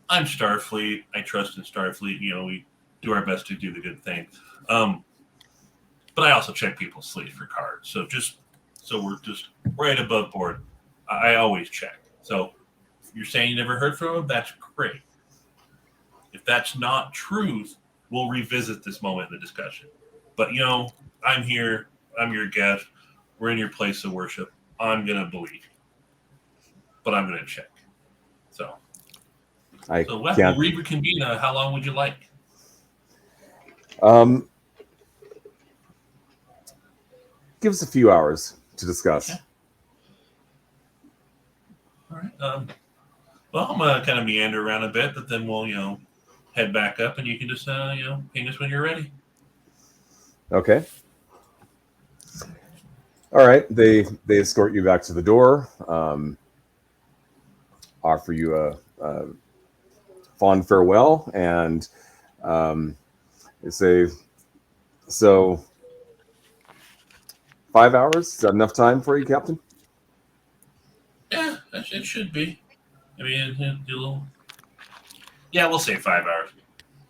I'm Starfleet. I trust in Starfleet. We do our best to do the good thing. But I also check people's sleeves for cards. So we're just right above board. I always check. So if you're saying you never heard from him, that's great. If that's not truth, we'll revisit this moment in the discussion. But, I'm here. I'm your guest. We're in your place of worship. I'm going to believe you. But I'm going to check. So we'll reconvene. How long would you like? Give us a few hours to discuss. Okay. All right. Well, I'm going to kind of meander around a bit, but then we'll, head back up, and you can just, ping us when you're ready. Okay. All right. They escort you back to the door, offer you a fond farewell, and they say, so 5 hours? Is that enough time for you, Captain? Yeah, it should be. I mean, we'll say 5 hours.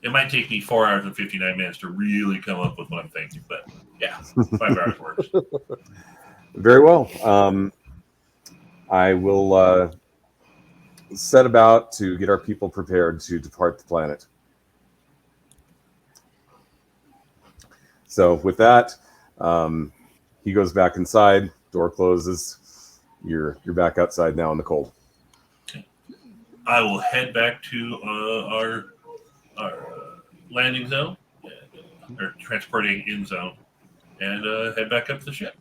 It might take me 4 hours and 59 minutes to really come up with what I'm thinking, but yeah, 5 hours works. Very well. I will set about to get our people prepared to depart the planet. So with that, he goes back inside, door closes. You're back outside now in the cold. Okay. I will head back to our landing zone, or transporting in zone, and head back up to the ship.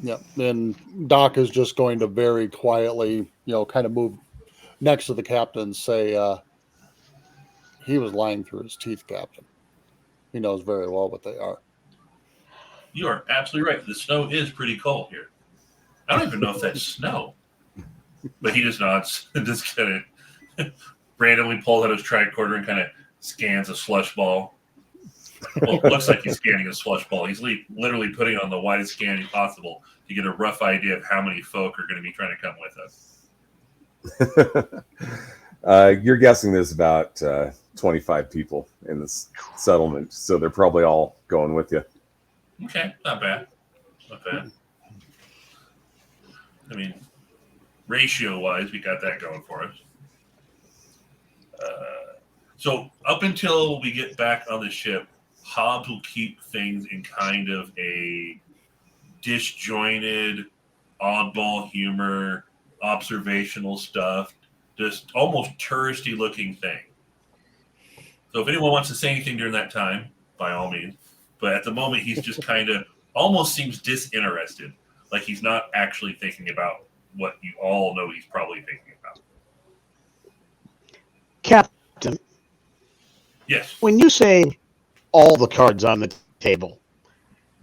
Yep. And Doc is just going to very quietly, kind of move next to the captain and say, he was lying through his teeth, Captain. He knows very well what they are. You are absolutely right. The snow is pretty cold here. I don't even know if that's snow. But he just nods and just kind of randomly pulls out his tricorder and kind of scans a slush ball. Well, it looks like he's scanning a slush ball. He's literally putting on the widest scan possible to get a rough idea of how many folk are going to be trying to come with us. You're guessing there's about 25 people in this settlement, so they're probably all going with you. Okay, not bad. Not bad. I mean, ratio-wise, we got that going for us. So up until we get back on the ship, Hobbs will keep things in kind of a disjointed, oddball humor, observational stuff, just almost touristy-looking thing. So if anyone wants to say anything during that time, by all means. But at the moment, he's just kind of almost seems disinterested, like he's not actually thinking about what you all know he's probably thinking about. Captain, Yes. when you say all the cards on the table,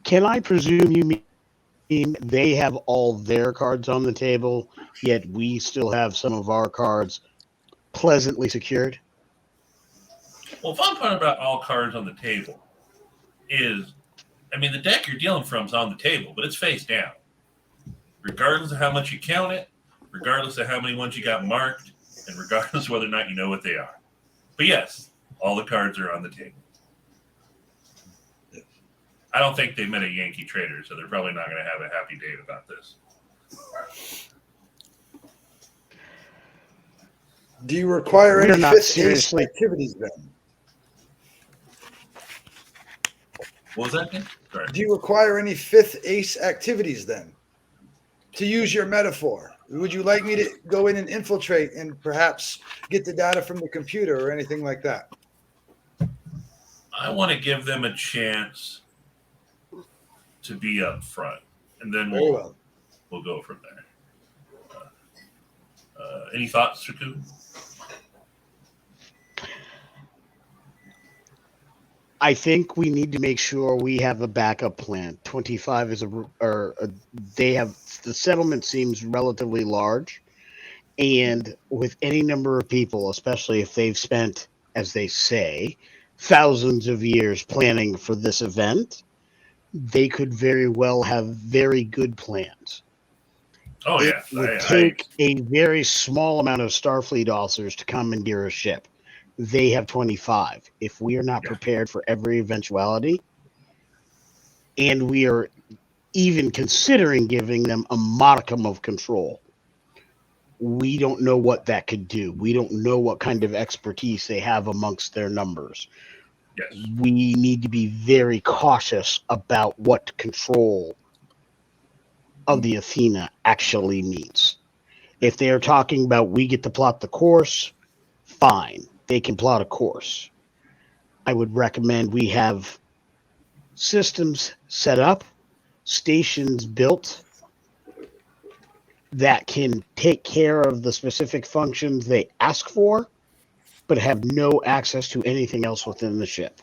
can I presume you mean they have all their cards on the table, yet we still have some of our cards pleasantly secured? Well, fun part about all cards on the table is, I mean, the deck you're dealing from is on the table, but it's face down. Regardless of how much you count it, regardless of how many ones you got marked, and regardless of whether or not you know what they are. But yes, all the cards are on the table. I don't think they met a Yankee trader, so they're probably not going to have a happy day about this. Do you require We're any not fifth ace seriously- activities then? What was that again? Sorry. Do you require any fifth ace activities then? To use your metaphor, would you like me to go in and infiltrate and perhaps get the data from the computer or anything like that? I want to give them a chance to be up front, and then Very well. we'll go from there. Any thoughts, Shaku? I think we need to make sure we have a backup plan. 25 is they have, the settlement seems relatively large, and with any number of people, especially if they've spent, as they say, thousands of years planning for this event, they could very well have very good plans. Oh, It yes. would take a very small amount of Starfleet officers to commandeer a ship. They have 25. If we are not prepared for every eventuality, and we are even considering giving them a modicum of control, we don't know what that could do. We don't know what kind of expertise they have amongst their numbers. Yes. We need to be very cautious about what control of the Athena actually means. If they are talking about we get to plot the course, fine. They can plot a course. I would recommend we have systems set up, stations built that can take care of the specific functions they ask for, but have no access to anything else within the ship.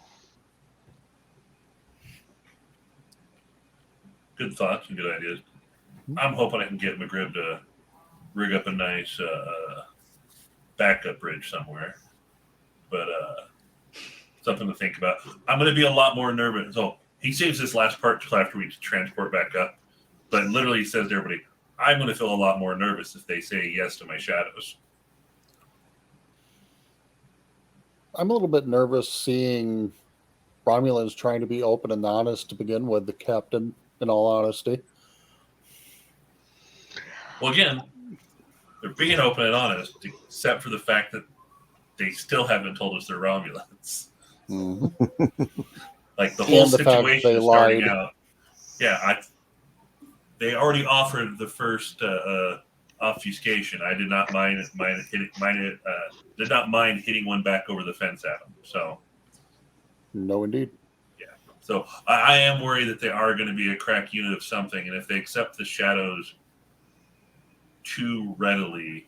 Good thoughts and good ideas. I'm hoping I can get McGrib to rig up a nice backup bridge somewhere. But something to think about. I'm going to be a lot more nervous. So he saves this last part till after we transport back up. But literally he says to everybody, I'm going to feel a lot more nervous if they say yes to my shadows. I'm a little bit nervous seeing Romulans trying to be open and honest to begin with, the captain, in all honesty. Well, again, they're being open and honest, except for the fact that they still haven't told us they're Romulans. Mm-hmm. Like the whole And the fact situation they is starting lied. out. Yeah, they already offered the first obfuscation. I did not did not mind hitting one back over the fence at them. So, No, indeed. yeah. So I am worried that they are going to be a crack unit of something, and if they accept the shadows too readily,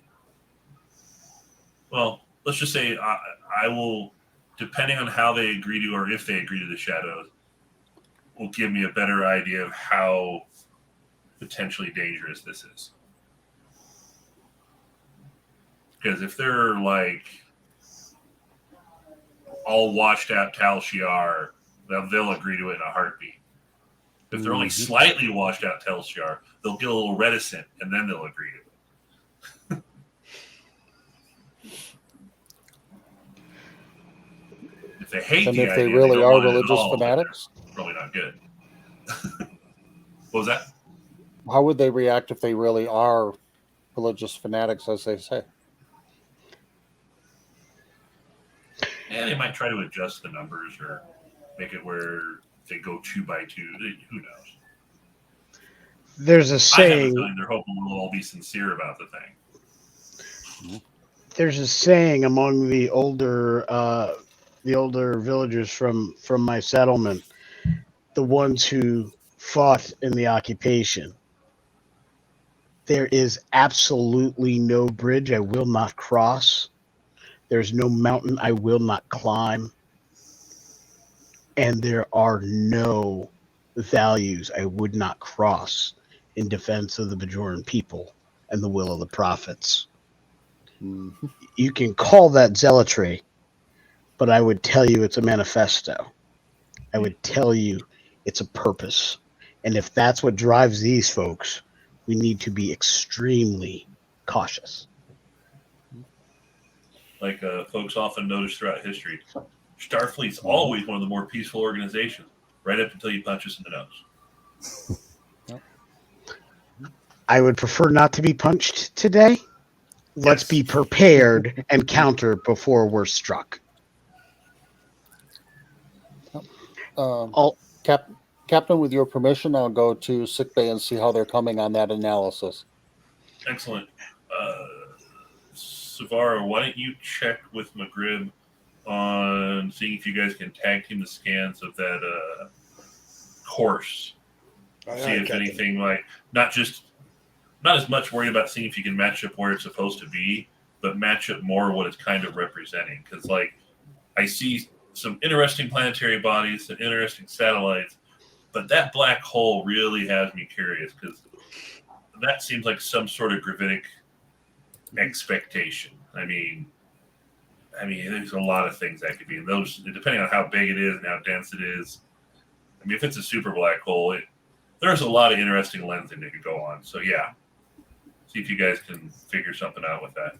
well, let's just say I will, depending on how they agree to, or if they agree to the shadows, will give me a better idea of how potentially dangerous this is. Because if they're like all washed out Tal Shiar they'll agree to it in a heartbeat. If they're only slightly washed out Telshar, they'll get a little reticent, and then they'll agree to it. If they hate And the if idea, they really don't are want it at religious all, then fanatics, they're probably not good. What was that? how would they react if they really are religious fanatics, as they say? Yeah, they might try to adjust the numbers or make it where they go 2 by 2. Who knows? There's a I have a saying. feeling they're hoping we'll all be sincere about the thing. There's a saying among the older villagers from my settlement, the ones who fought in the occupation. There is absolutely no bridge I will not cross. There's no mountain I will not climb. And there are no values I would not cross in defense of the Bajoran people and the will of the prophets. Mm-hmm. You can call that zealotry, but I would tell you it's a manifesto. I would tell you it's a purpose. And if that's what drives these folks, we need to be extremely cautious. Like folks often notice throughout history, Starfleet's always one of the more peaceful organizations, right up until you punch us in the nose. I would prefer not to be punched today. Let's be prepared and counter before we're struck. Captain, with your permission, I'll go to sickbay and see how they're coming on that analysis. Excellent. Savara, why don't you check with McGrib on seeing if you guys can tag team the scans of that course. See if anything, like, not as much worried about seeing if you can match up where it's supposed to be, but match up more what it's kind of representing. Because, like, I see some interesting planetary bodies, some interesting satellites, but that black hole really has me curious, because that seems like some sort of gravitic expectation. I mean, there's a lot of things that could be. And those, depending on how big it is and how dense it is. I mean, if it's a super black hole, there's a lot of interesting lensing that could go on. So, yeah. See if you guys can figure something out with that.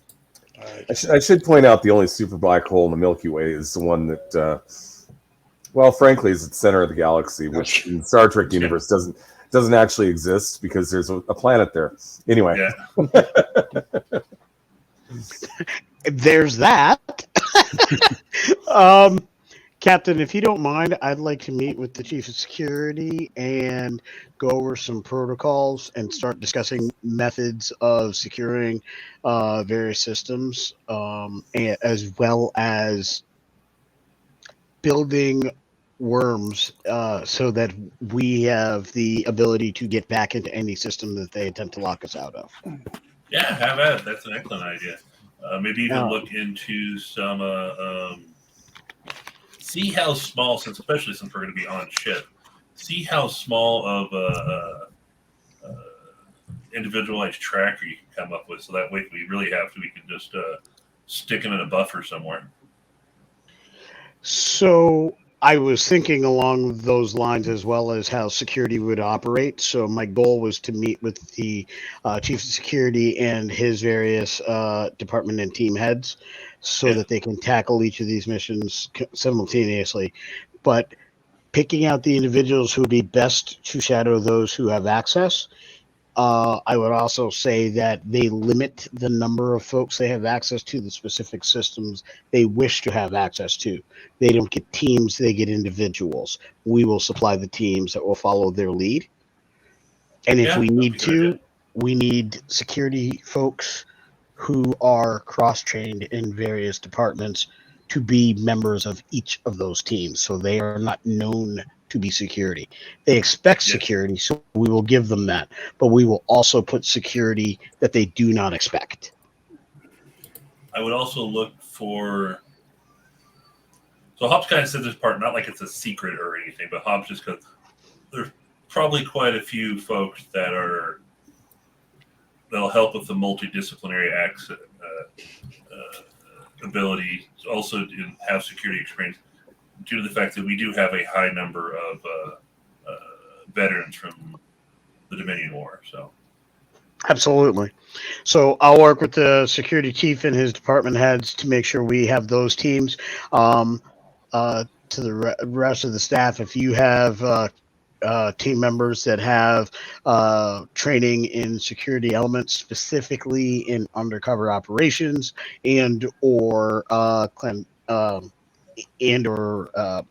I should point out the only super black hole in the Milky Way is the one that, well, frankly, is at the center of the galaxy, which in the Star Trek universe doesn't actually exist because there's a planet there. Anyway. Yeah. There's that. Captain, if you don't mind, I'd like to meet with the Chief of Security and go over some protocols and start discussing methods of securing various systems, as well as building worms so that we have the ability to get back into any system that they attempt to lock us out of. Yeah, have at it. That's an excellent idea. Maybe even look into some... see how small, especially since we're going to be on ship, see how small of a individualized tracker you can come up with, so that way if we really have to, we can just stick them in a buffer somewhere. So I was thinking along those lines, as well as how security would operate. So my goal was to meet with the Chief of Security and his various department and team heads so that they can tackle each of these missions simultaneously. But picking out the individuals who would be best to shadow those who have access. I would also say that they limit the number of folks they have access to, the specific systems they wish to have access to. They don't get teams, they get individuals. We will supply the teams that will follow their lead. And if we need to, we need security folks who are cross-trained in various departments to be members of each of those teams. So they are not known to be security. They expect security, so we will give them that. But we will also put security that they do not expect. I would also look for... So Hobbs kind of said this part, not like it's a secret or anything, but Hobbs just goes, there's probably quite a few folks that'll help with the multidisciplinary ability, also have security experience. due to the fact that we do have a high number of veterans from the Dominion War. So Absolutely. So I'll work with the security chief and his department heads to make sure we have those teams. To the rest of the staff, if you have team members that have training in security elements, specifically in undercover operations and or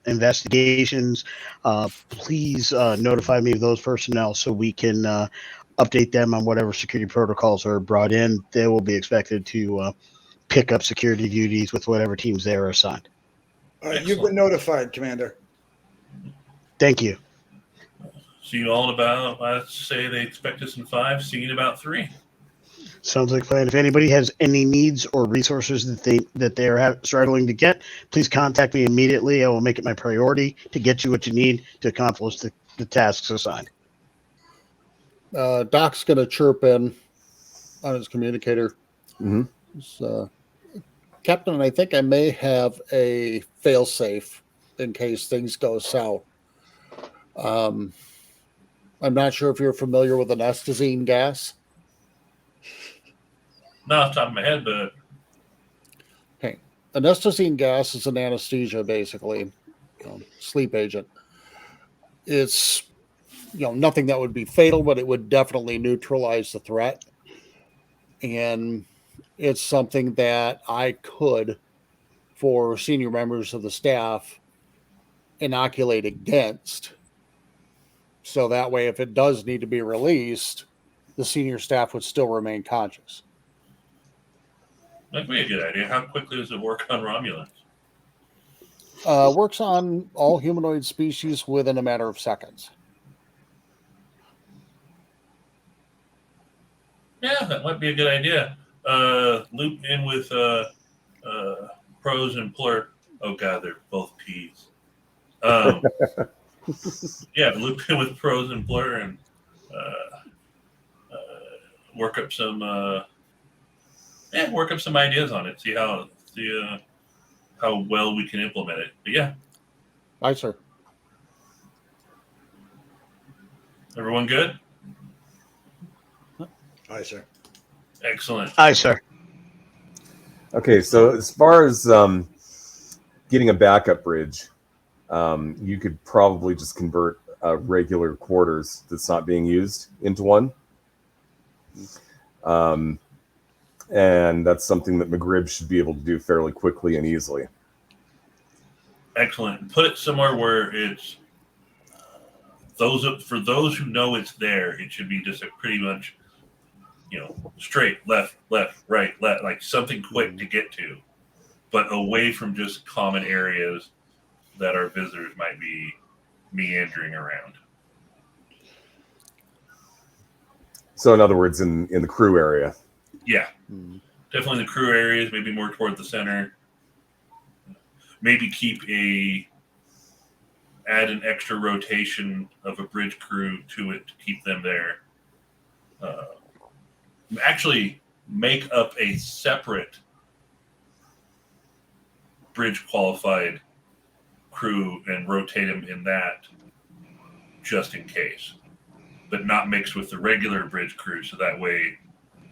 investigations, please notify me of those personnel so we can update them on whatever security protocols are brought in. They will be expected to pick up security duties with whatever teams they are assigned. All right, you've been notified, Commander. Thank you. see you all in about, I'd say they expect us in 5, see you in about 3. Sounds like a plan. If anybody has any needs or resources that they are struggling to get, please contact me immediately. I will make it my priority to get you what you need to accomplish the tasks assigned. Doc's going to chirp in on his communicator. Mm-hmm. Captain, I think I may have a failsafe in case things go south. I'm not sure if you're familiar with anestazine gas. Not off the top of my head, but Okay. Anestazine gas is an anesthesia, basically, sleep agent. It's nothing that would be fatal, but it would definitely neutralize the threat. And it's something that I could, for senior members of the staff, inoculate against. So that way, if it does need to be released, the senior staff would still remain conscious. that'd be a good idea. How quickly does it work on Romulans? Works on all humanoid species within a matter of seconds. Yeah, that might be a good idea. Loop in with pros and plur. Oh god, they're both P's. Yeah, loop in with pros and plur and work up some ideas on it. See how well we can implement it. But yeah, Aye, sir. everyone good? Aye, sir. Excellent. Aye, sir. Okay, so as far as getting a backup bridge, you could probably just convert regular quarters that's not being used into one. And that's something that McGrib should be able to do fairly quickly and easily. Excellent. Put it somewhere where it's for those who know it's there. It should be just a pretty much, straight left, right, left, like something quick to get to, but away from just common areas that our visitors might be meandering around. So in other words, in the crew area. Yeah, definitely the crew areas, maybe more toward the center. Maybe add an extra rotation of a bridge crew to it to keep them there. Actually, make up a separate bridge qualified crew and rotate them in that just in case, but not mixed with the regular bridge crew, so that way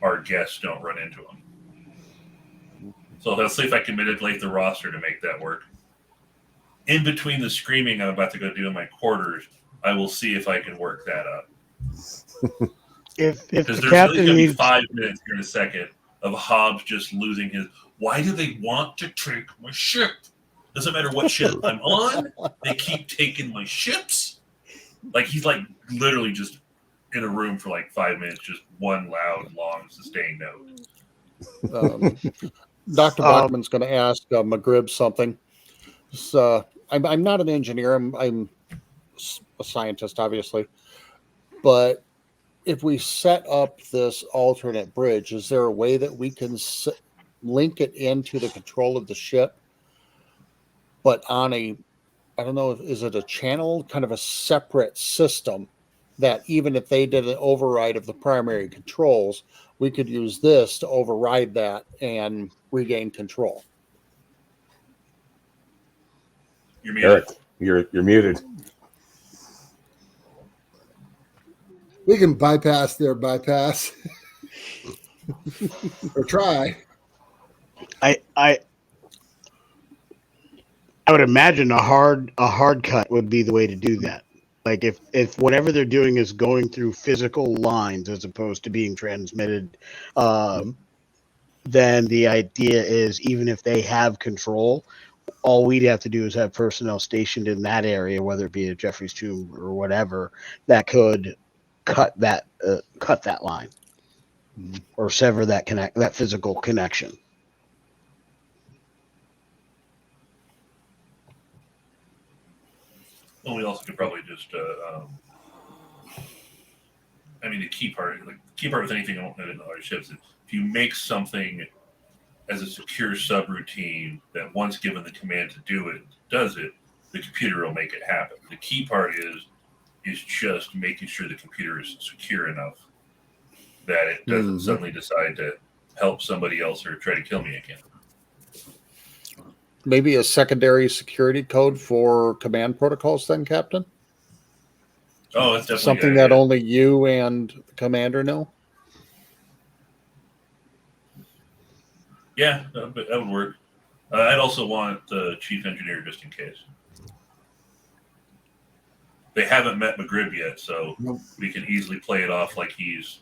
our guests don't run into them. So let's see if I can manipulate the roster to make that work. In between the screaming I'm about to go do in my quarters, I will see if I can work that up. If Because the there's captain really going to be needs 5 minutes here in a second of Hobbs just losing his. Why do they want to take my ship? Doesn't matter what ship I'm on. They keep taking my ships. Like he's like literally just in a room for like 5 minutes, just one loud, long, sustained note. Dr. Bachman's going to ask McGrib something. So I'm not an engineer. I'm a scientist, obviously. But if we set up this alternate bridge, is there a way that we can link it into the control of the ship, but on I don't know, is it a channel, kind of a separate system that even if they did an override of the primary controls, we could use this to override that and regain control? You're muted. Eric, you're muted. We can bypass their bypass. Or try. I would imagine a hard cut would be the way to do that. Like if whatever they're doing is going through physical lines as opposed to being transmitted, then the idea is even if they have control, all we'd have to do is have personnel stationed in that area, whether it be at Jeffrey's tomb or whatever, that could cut that line or sever that physical connection. Well, we also could probably just, I mean, the key part with anything in other ships is if you make something as a secure subroutine that once given the command to do it, does it, the computer will make it happen. The key part is just making sure the computer is secure enough that it doesn't suddenly decide to help somebody else or try to kill me again. Maybe a secondary security code for command protocols then, Captain? Oh, that's definitely something that only you and the commander know? Yeah, that would work. I'd also want the chief engineer just in case. They haven't met McGrib yet, so we can easily play it off like he's,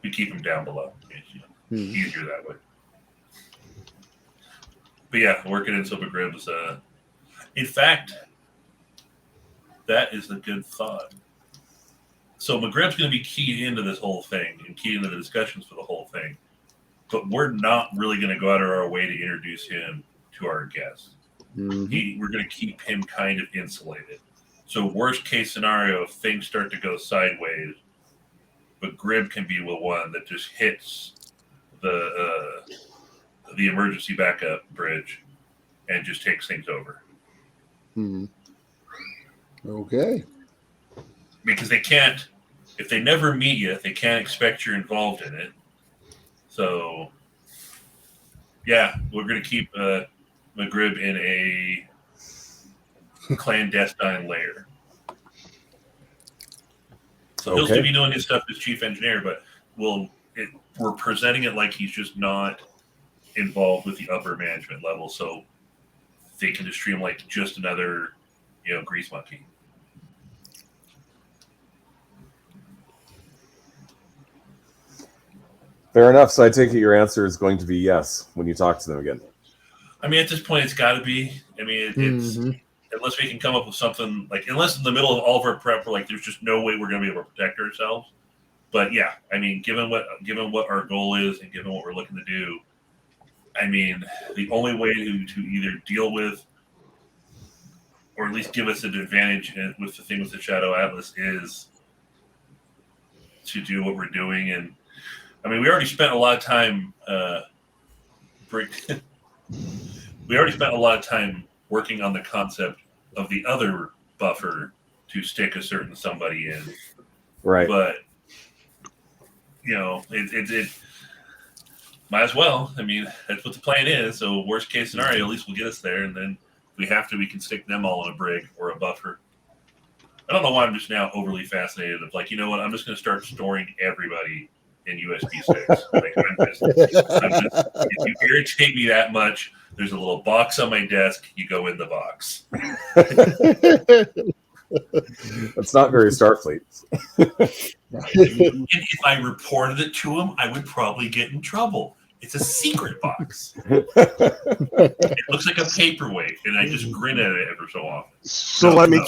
we keep him down below. Easier that way. But yeah, working in so McGrib's. In fact, that is a good thought. So McGrib's going to be keyed into this whole thing and keyed into the discussions for the whole thing. But we're not really going to go out of our way to introduce him to our guests. We're going to keep him kind of insulated. So worst case scenario, if things start to go sideways, McGrib can be the one that just hits the emergency backup bridge and just takes things over. Okay. Because they can't, if they never meet you, they can't expect you're involved in it. So, yeah, we're going to keep McGrib in a clandestine lair. So he'll still be doing his stuff as chief engineer, but we're presenting it like he's just not involved with the upper management level, so they can just treat him like just another, grease monkey. Fair enough. So I take it your answer is going to be yes when you talk to them again. I mean, at this point, it's got to be. I mean, it's unless we can come up with something unless in the middle of all of our prep, we're like, there's just no way we're going to be able to protect ourselves. But yeah, I mean, given what our goal is and given what we're looking to do, I mean, the only way to either deal with or at least give us an advantage with the thing with the Shadow Atlas is to do what we're doing. And I mean, we already spent a lot of time working on the concept of the other buffer to stick a certain somebody in. Right. But it might as well. I mean, that's what the plan is. So worst case scenario, at least we'll get us there. And then if we have to, we can stick them all in a brig or a buffer. I don't know why I'm just now overly fascinated of I'm just going to start storing everybody in USB sticks. If you irritate me that much, there's a little box on my desk. You go in the box. That's not very Starfleet. If I reported it to him, I would probably get in trouble. It's a secret box. It looks like a paperweight, and I just grin at it every so often. So let me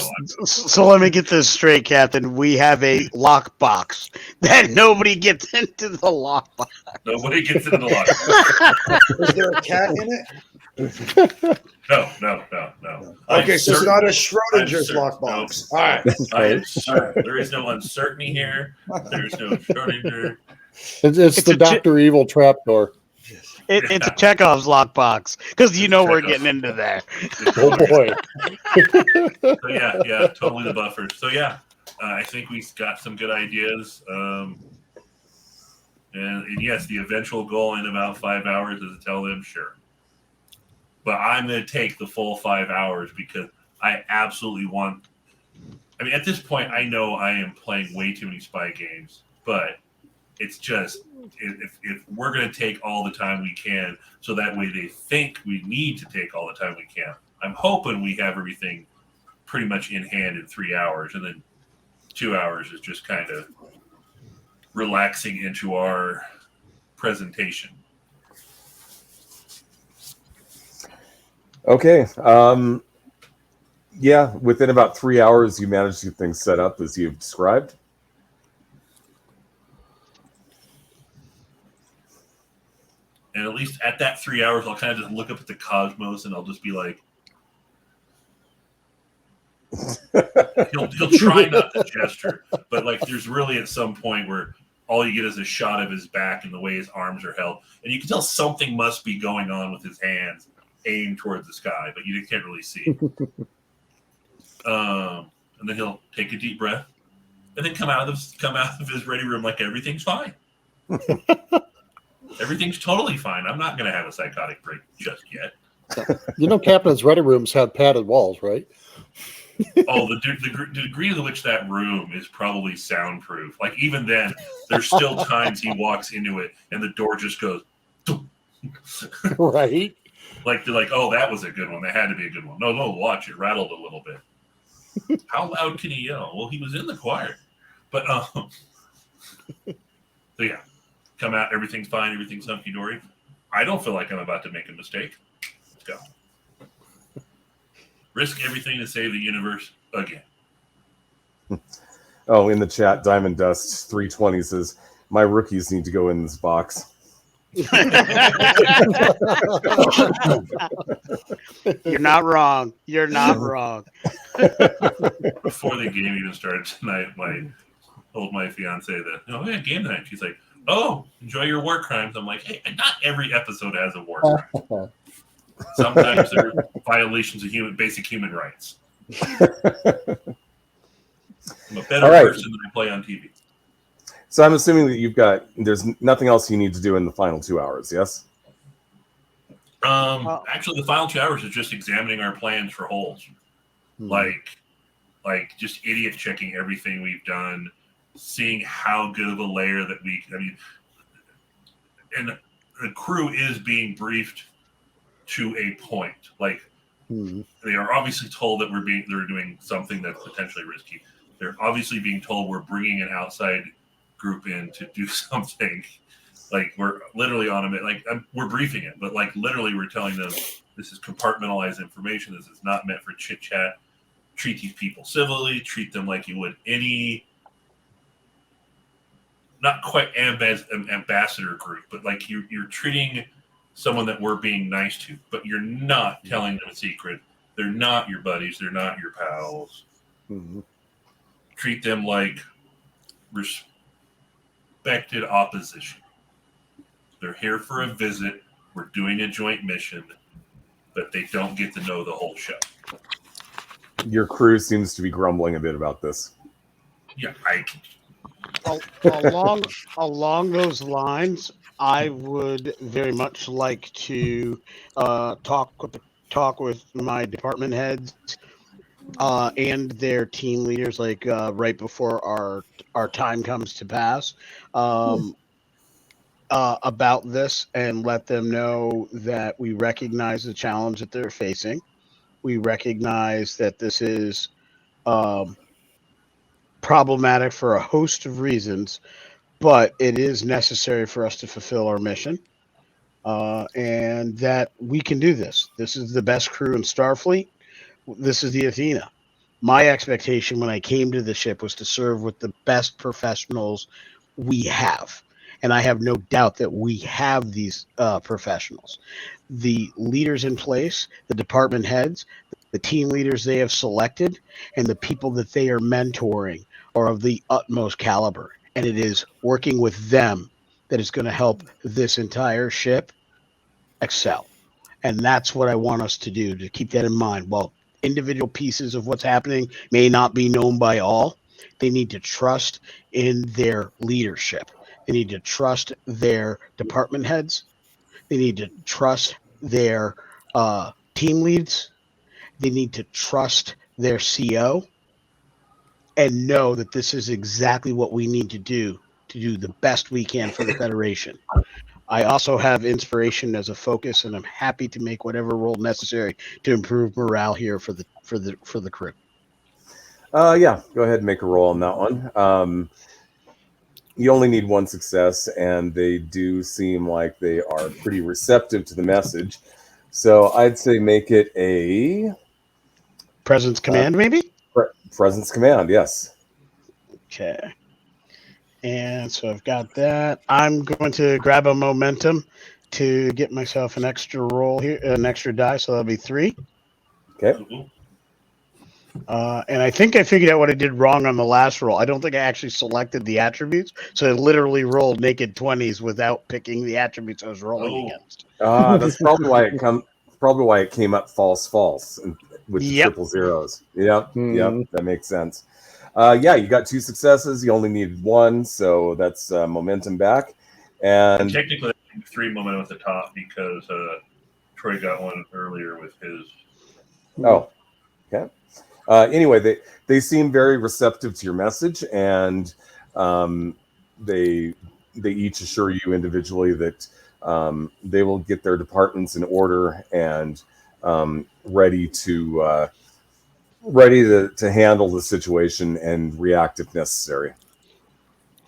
get this straight, Captain. We have a lock box that nobody gets into the lock box. Nobody gets into the lock box. Is there a cat in it? No. Okay, so it's not a Schrodinger's lockbox. No. All right. I am certain. There is no uncertainty here. There's no Schrodinger. It's the Dr. Evil trapdoor. It's a Chekhov's lockbox because we're getting into there. Oh boy! So yeah, totally the buffer. So yeah, I think we've got some good ideas. And yes, the eventual goal in about 5 hours is to tell them sure. but I'm going to take the full 5 hours because I absolutely want. I mean, at this point, I know I am playing way too many spy games, but it's just if we're going to take all the time we can, so that way they think we need to take all the time we can. I'm hoping we have everything pretty much in hand in 3 hours, and then 2 hours is just kind of relaxing into our presentation. Okay. Yeah, within about 3 hours, you managed to get things set up as you've described. And at least at that 3 hours, I'll kind of just look up at the cosmos and I'll just be like, he'll try not to gesture, but like there's really at some point where all you get is a shot of his back and the way his arms are held. And you can tell something must be going on with his hands aimed towards the sky, but you can't really see. And then he'll take a deep breath and then come out of his ready room like everything's fine. Everything's totally fine. I'm not going to have a psychotic break just yet. You know, captain's ready rooms have padded walls, right? Oh, the degree to which that room is probably soundproof. Like even then, there's still times he walks into it and the door just goes, right? Like they're like, oh, that was a good one. That had to be a good one. No, watch it rattled a little bit. How loud can he yell? Well, he was in the choir, but so yeah, come out. Everything's fine. Everything's hunky dory. I don't feel like I'm about to make a mistake. Let's go. Risk everything to save the universe again. Oh, in the chat, Diamond Dust 320 says, my rookies need to go in this box. You're not wrong. You're not wrong. Before the game even started tonight, I told my fiance that, oh, yeah, game night. She's like, oh, enjoy your war crimes. I'm like, hey, not every episode has a war crime. Sometimes there are violations of basic human rights. I'm a better person than I play on TV. So I'm assuming that there's nothing else you need to do in the final 2 hours, yes? Actually, the final 2 hours is just examining our plans for holes. Like just idiot checking everything we've done, seeing how good of a layer that and the crew is being briefed to a point. Like they are obviously told that they're doing something that's potentially risky. They're obviously being told we're bringing an outside group in to do something. Like we're literally on them. Like we're briefing it, but like literally we're telling them this is compartmentalized information. This is not meant for chit chat. Treat these people civilly. Treat them like you would any, not quite ambassador group, but like you're treating someone that we're being nice to, but you're not telling them a secret. They're not your buddies. They're not your pals. Mm-hmm. Treat them like respected opposition. They're here for a visit. We're doing a joint mission, but they don't get to know the whole show. Your crew seems to be grumbling a bit about this. Yeah, along those lines, I would very much like to talk with my department heads and their team leaders, like right before our time comes to pass, about this, and let them know that we recognize the challenge that they're facing. We recognize that this is problematic for a host of reasons, but it is necessary for us to fulfill our mission, and that we can do this. This is the best crew in Starfleet. This is the Athena. My expectation when I came to the ship was to serve with the best professionals we have. And I have no doubt that we have these professionals. The leaders in place, the department heads, the team leaders they have selected, and the people that they are mentoring are of the utmost caliber. And it is working with them that is going to help this entire ship excel. And that's what I want us to do, to keep that in mind. While individual pieces of what's happening may not be known by all, they need to trust in their leadership. They need to trust their department heads. They need to trust their team leads. They need to trust their CO and know that this is exactly what we need to do the best we can for the Federation. I also have inspiration as a focus, and I'm happy to make whatever role necessary to improve morale here for the crew. Yeah, go ahead and make a roll on that one. You only need one success, and they do seem like they are pretty receptive to the message. So I'd say make it a Presence command, maybe? presence command, yes. Okay. And so I've got that. I'm going to grab a momentum to get myself an extra roll here, an extra die. So that'll be 3. Okay. Cool. And I think I figured out what I did wrong on the last roll. I don't think I actually selected the attributes. So I literally rolled naked 20s without picking the attributes I was rolling against. That's probably why it came up false and with the triple zeros. Yep, that makes sense. Yeah, you got 2 successes. You only needed 1, so that's momentum back. And technically, 3 momentum at the top because Troy got one earlier with his. Oh, okay. Anyway, they seem very receptive to your message, and they each assure you individually that they will get their departments in order and ready to handle the situation and react if necessary.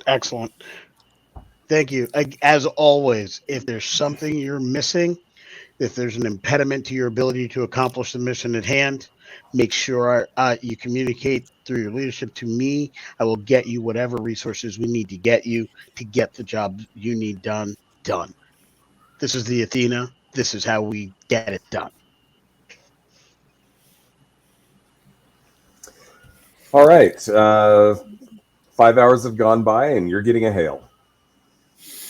Excellent. Thank you. As always, if there's something you're missing, if there's an impediment to your ability to accomplish the mission at hand, make sure you communicate through your leadership to me. I will get you whatever resources we need to get you to get the job you need done. This is the Athena. This is how we get it done. All right. 5 hours have gone by, and you're getting a hail.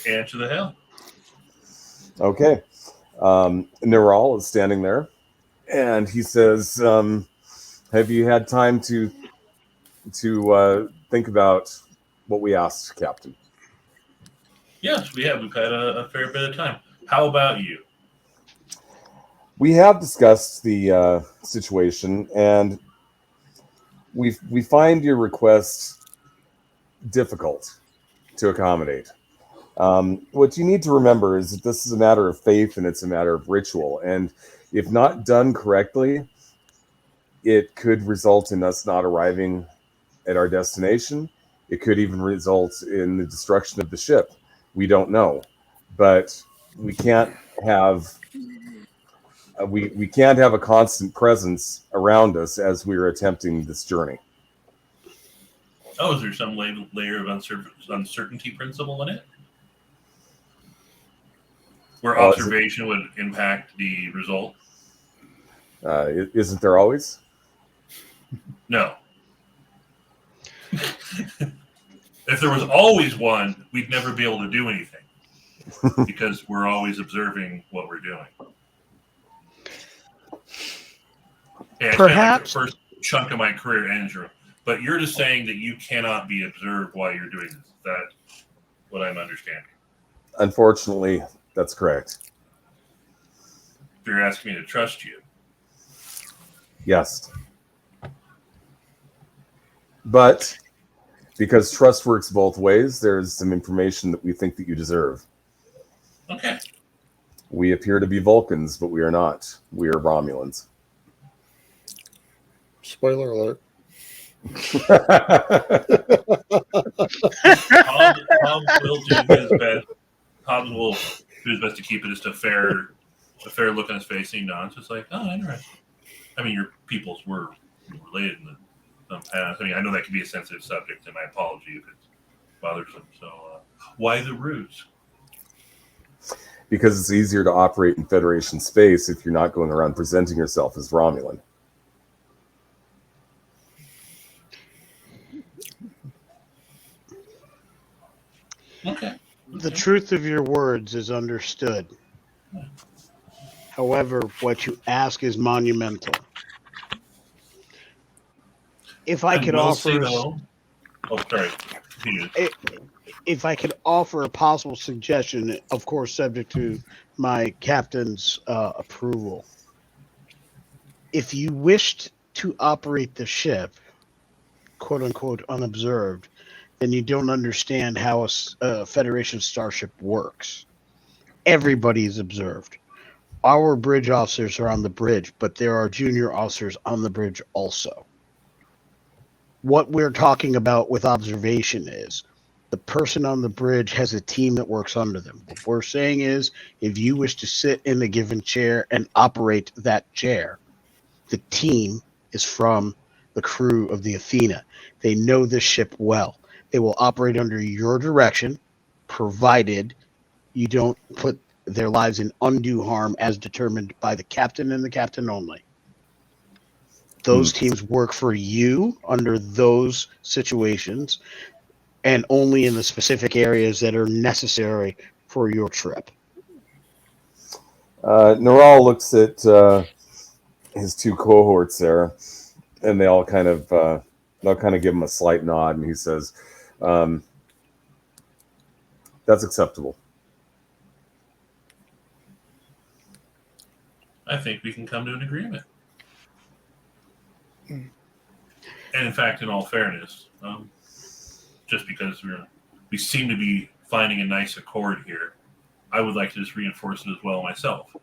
Answer the hail. Okay. Neural is standing there, and he says, have you had time to think about what we asked, Captain? Yes, we have. We've had a fair bit of time. How about you? We have discussed the situation, and we find your request difficult to accommodate. What you need to remember is that this is a matter of faith and it's a matter of ritual. And if not done correctly, it could result in us not arriving at our destination. It could even result in the destruction of the ship. We don't know. But we can't have we can't have a constant presence around us as we are attempting this journey. Oh, is there some layer of uncertainty principle in it? Where observation would impact the result? Isn't there always? No. If there was always one, we'd never be able to do anything because we're always observing what we're doing. Yeah, Perhaps the first chunk of my career ends, but you're just saying that you cannot be observed while you're doing this. Is that what I'm understanding? Unfortunately, that's correct. You're asking me to trust you. Yes. But because trust works both ways, there's some information that we think that you deserve. Okay. We appear to be Vulcans, but we are not. We are Romulans. Spoiler alert. Hobbs will do his best. Hobbs will do his best to keep it just a fair look on his face. He nods, just like, oh, interesting. I mean, your peoples were related in the past. I mean, I know that can be a sensitive subject, and my apology if it's bothersome. So, why the ruse? Because it's easier to operate in Federation space if you're not going around presenting yourself as Romulan. Okay. the truth of your words is understood. However, what you ask is monumental. If I could offer, sorry. if I could offer a possible suggestion, of course, subject to my captain's approval, If you wished to operate the ship, quote unquote, unobserved, then you don't understand how a Federation starship works. Everybody is observed. Our bridge officers are on the bridge, but there are junior officers on the bridge also. What we're talking about with observation is the person on the bridge has a team that works under them. What we're saying is if you wish to sit in a given chair and operate that chair, the team is from the crew of the Athena. They know this ship well. They will operate under your direction, provided you don't put their lives in undue harm as determined by the captain and the captain only. Those teams work for you under those situations and only in the specific areas that are necessary for your trip. Noral looks at his two cohorts there, and they'll kind of give him a slight nod, and he says, "That's acceptable." I think we can come to an agreement. And in fact, in all fairness, just because we seem to be finding a nice accord here, I would like to just reinforce it as well myself.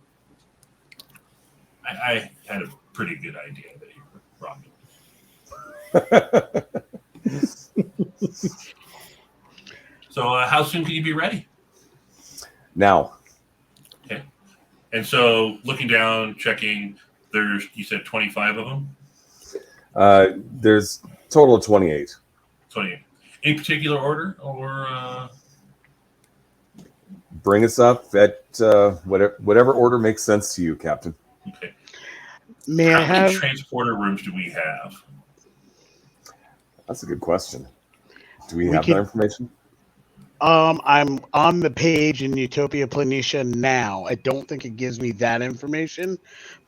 I had a pretty good idea that you were wrong. So how soon can you be ready? Now. Okay. And so looking down, checking, you said 25 of them? There's a total of 28. 28. Any particular order or? Bring us up at whatever order makes sense to you, Captain. Okay. May I How many have transporter rooms do we have? That's a good question. Do we have that information? I'm on the page in Utopia Planitia now. I don't think it gives me that information,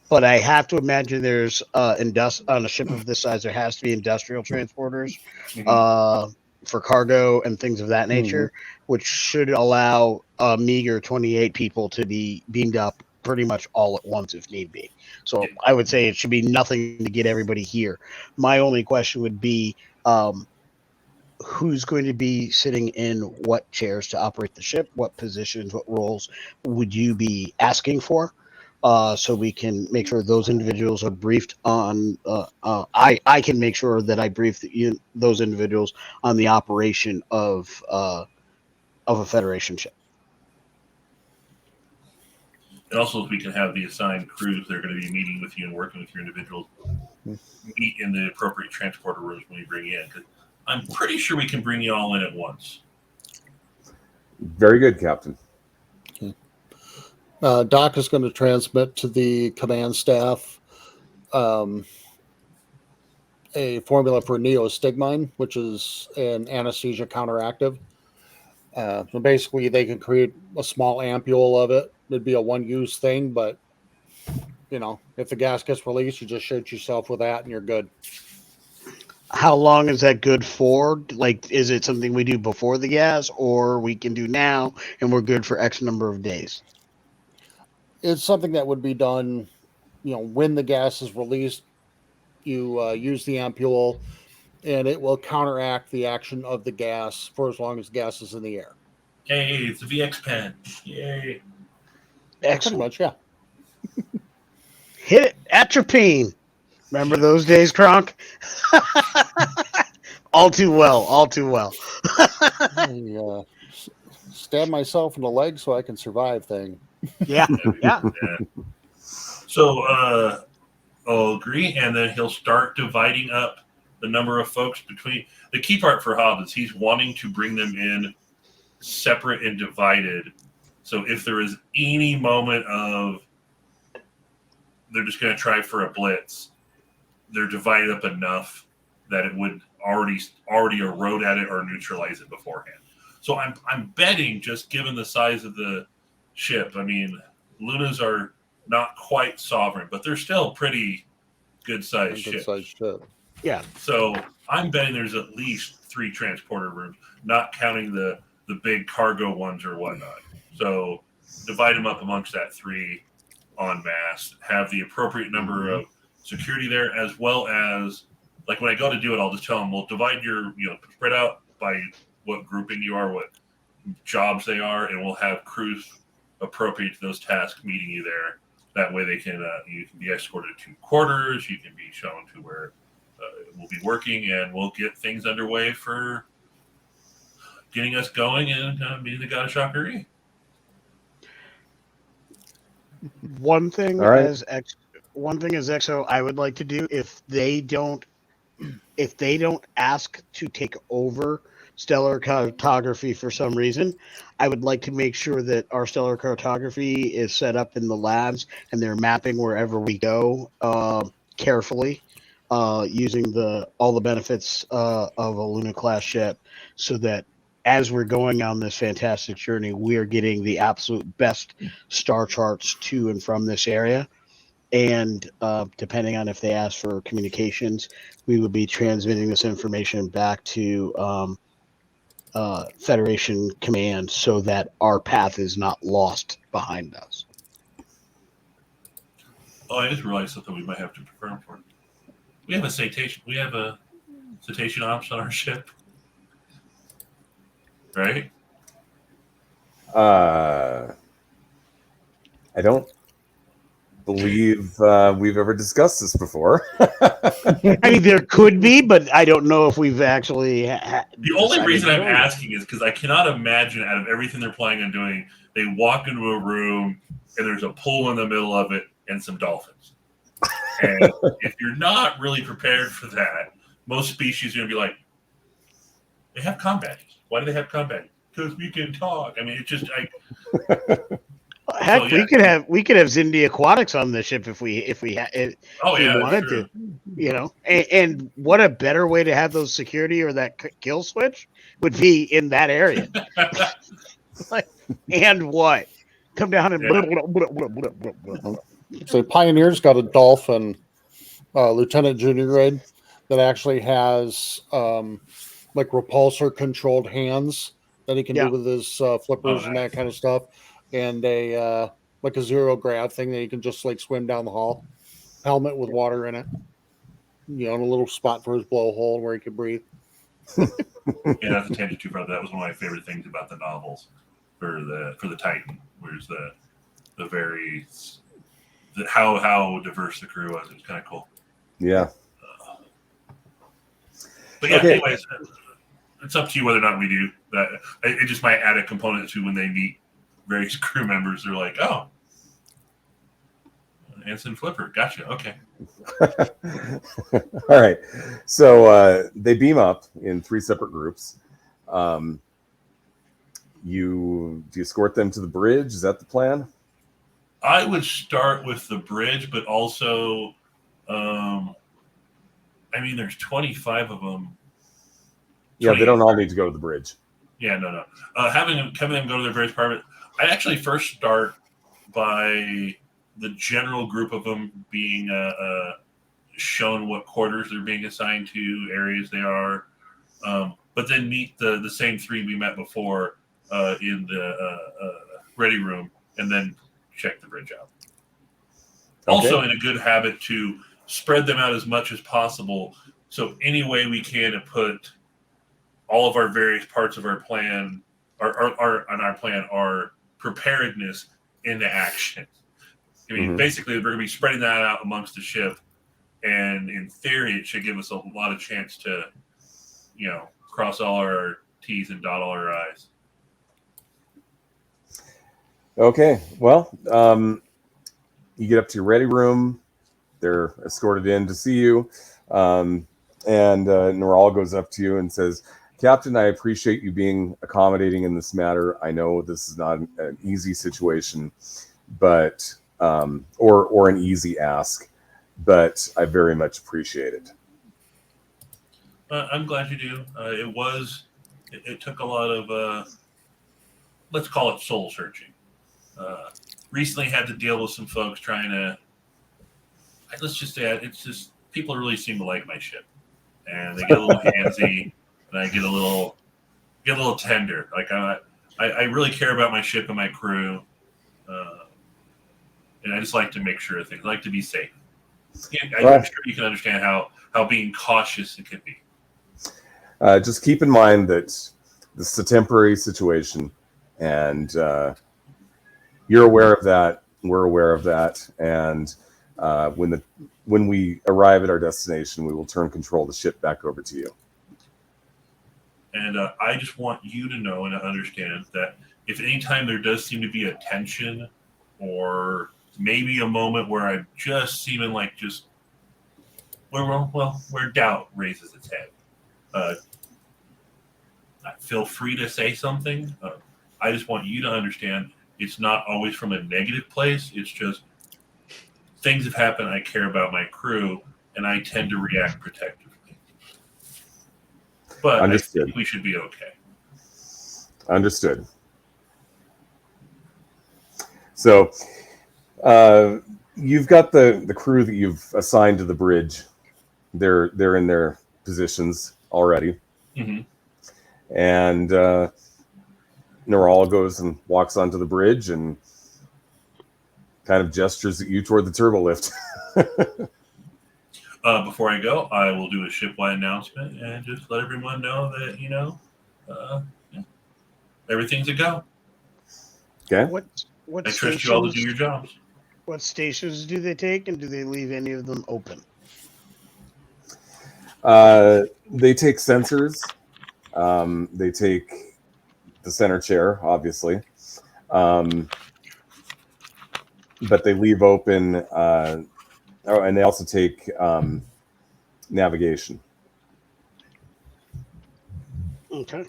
but I have to imagine there's on a ship of this size, there has to be industrial transporters for cargo and things of that nature, which should allow a meager 28 people to be beamed up pretty much all at once if need be. So I would say it should be nothing to get everybody here. My only question would be, who's going to be sitting in what chairs to operate the ship? What positions, what roles would you be asking for? So we can make sure those individuals are briefed on. I can make sure that I brief those individuals on the operation of a Federation ship. And also, if we can have the assigned crews that are going to be meeting with you and working with your individuals meet in the appropriate transporter rooms when we bring you in. Because I'm pretty sure we can bring you all in at once. Very good, Captain. Doc is going to transmit to the command staff a formula for neostigmine, which is an anesthesia counteractive. So basically, they can create a small ampule of it. It'd be a one-use thing, but if the gas gets released, you just shoot yourself with that, and you're good. How long is that good for? Like, is it something we do before the gas, or we can do now, and we're good for X number of days? It's something that would be done, when the gas is released. You use the ampule, and it will counteract the action of the gas for as long as the gas is in the air. Yay, it's a VX pen. Yay. Excellent. Pretty much, yeah. Hit it. Atropine. Remember those days, Kronk? All too well. I stab myself in the leg so I can survive thing. Yeah. So I'll agree, and then he'll start dividing up the number of folks between. The key part for Hobbs is he's wanting to bring them in separate and divided. So if there is any moment of they're just going to try for a blitz, they're divided up enough that it would already erode at it or neutralize it beforehand. So I'm betting, just given the size of the ship, I mean, Lunas are not quite sovereign, but they're still pretty good-sized ships. Yeah. So I'm betting there's at least 3 transporter rooms, not counting the big cargo ones or whatnot. So divide them up amongst that 3 en masse, have the appropriate number of security there, as well as like when I go to do it, I'll just tell them, we'll divide your, spread out by what grouping you are, what jobs they are, and we'll have crews appropriate to those tasks meeting you there. That way they can, you can be escorted to quarters, you can be shown to where we'll be working, and we'll get things underway for getting us going and meeting the god of Shakari. One thing All right. as EXO, I would like to do, if they don't ask to take over stellar cartography for some reason, I would like to make sure that our stellar cartography is set up in the labs and they're mapping wherever we go carefully, using all the benefits of a Luna class ship, so that as we're going on this fantastic journey, we are getting the absolute best star charts to and from this area. And depending on if they ask for communications, we would be transmitting this information back to Federation Command, so that our path is not lost behind us. Oh, I just realized something we might have to confirm for. We have a citation. We have a citation ops on our ship, right? I don't believe we've ever discussed this before. I mean, there could be, but I don't know if we've actually. The only reason I'm asking is because I cannot imagine, out of everything they're planning on doing, they walk into a room and there's a pool in the middle of it and some dolphins. And if you're not really prepared for that, most species are going to be like, they have combat. Why do they have combat? Because we can talk. I mean, it's just Heck, so, yeah. we could have Zindi Aquatics on the ship if we wanted to, And what a better way to have those security or that kill switch would be in that area. And what? Come down and. Yeah. So Pioneer's got a dolphin, Lieutenant Junior grade, that actually has like repulsor controlled hands that he can do with his flippers and that kind of stuff, and a like a zero grav thing that he can just like swim down the hall. Helmet with water in it, and a little spot for his blowhole where he can breathe. Yeah, that's a tangent too far. That was one of my favorite things about the novels for the Titan, where's the very how diverse the crew was. It was kind of cool. Yeah. But yeah, anyways, it's up to you whether or not we do that. It just might add a component to when they meet various crew members. They're like, oh, Anson Flipper, gotcha. Okay. All right. So they beam up in 3 separate groups. You escort them to the bridge? Is that the plan? I would start with the bridge, but also, there's 25 of them. Yeah, they don't all need to go to the bridge. Yeah, no. Having them go to their various private. I actually first start by the general group of them being shown what quarters they're being assigned to, areas they are, but then meet the same 3 we met before in the ready room, and then check the bridge out. Okay. Also, in a good habit to spread them out as much as possible, so any way we can to put all of our various parts of our plan, our preparedness into action. I mean, basically, we're going to be spreading that out amongst the ship, and in theory, it should give us a lot of chance to, cross all our T's and dot all our I's. Okay, well, you get up to your ready room. They're escorted in to see you, and Noral goes up to you and says, Captain, I appreciate you being accommodating in this matter. I know this is not an easy situation, but or an easy ask, but I very much appreciate it. I'm glad you do. It took a lot of, let's call it soul searching. Recently had to deal with some folks trying to, let's just say, it's just, people really seem to like my ship. And they get a little handsy, and I get a little tender. Like I really care about my ship and my crew. And I just like to make sure of things. I like to be safe. I'm sure you can understand how being cautious it can be. Just keep in mind that this is a temporary situation, and you're aware of that. We're aware of that, and when we arrive at our destination, we will turn control of the ship back over to you. And I just want you to know and to understand that if anytime there does seem to be a tension or maybe a moment where I'm just seeming like just where doubt raises its head, feel free to say something. I just want you to understand it's not always from a negative place. It's just things have happened. I care about my crew, and I tend to react protectively. But Understood. I think we should be okay. Understood. So you've got the crew that you've assigned to the bridge. They're in their positions already. Mm-hmm. And Neural goes and walks onto the bridge and kind of gestures at you toward the turbo lift. Before I go, I will do a shipwide announcement and just let everyone know that, everything's a go. Okay. What I trust you all to do your jobs. What stations do they take, and do they leave any of them open? They take sensors. They take the center chair, obviously. But they leave open... and they also take navigation. Okay.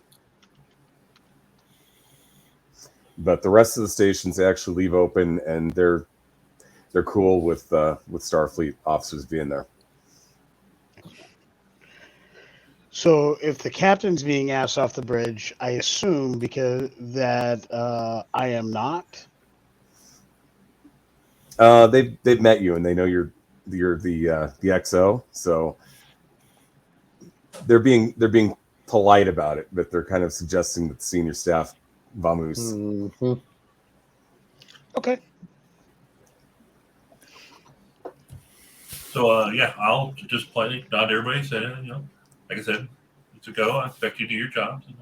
But the rest of the stations they actually leave open, and they're cool with Starfleet officers being there. So if the captain's being asked off the bridge, I assume because that I am not. They've met you and they know you're the XO, so they're being polite about it, but they're kind of suggesting that the senior staff vamos. Mm-hmm. Okay. So, I'll just politely nod to everybody, say, like I said, it's a go. I expect you to do your jobs. And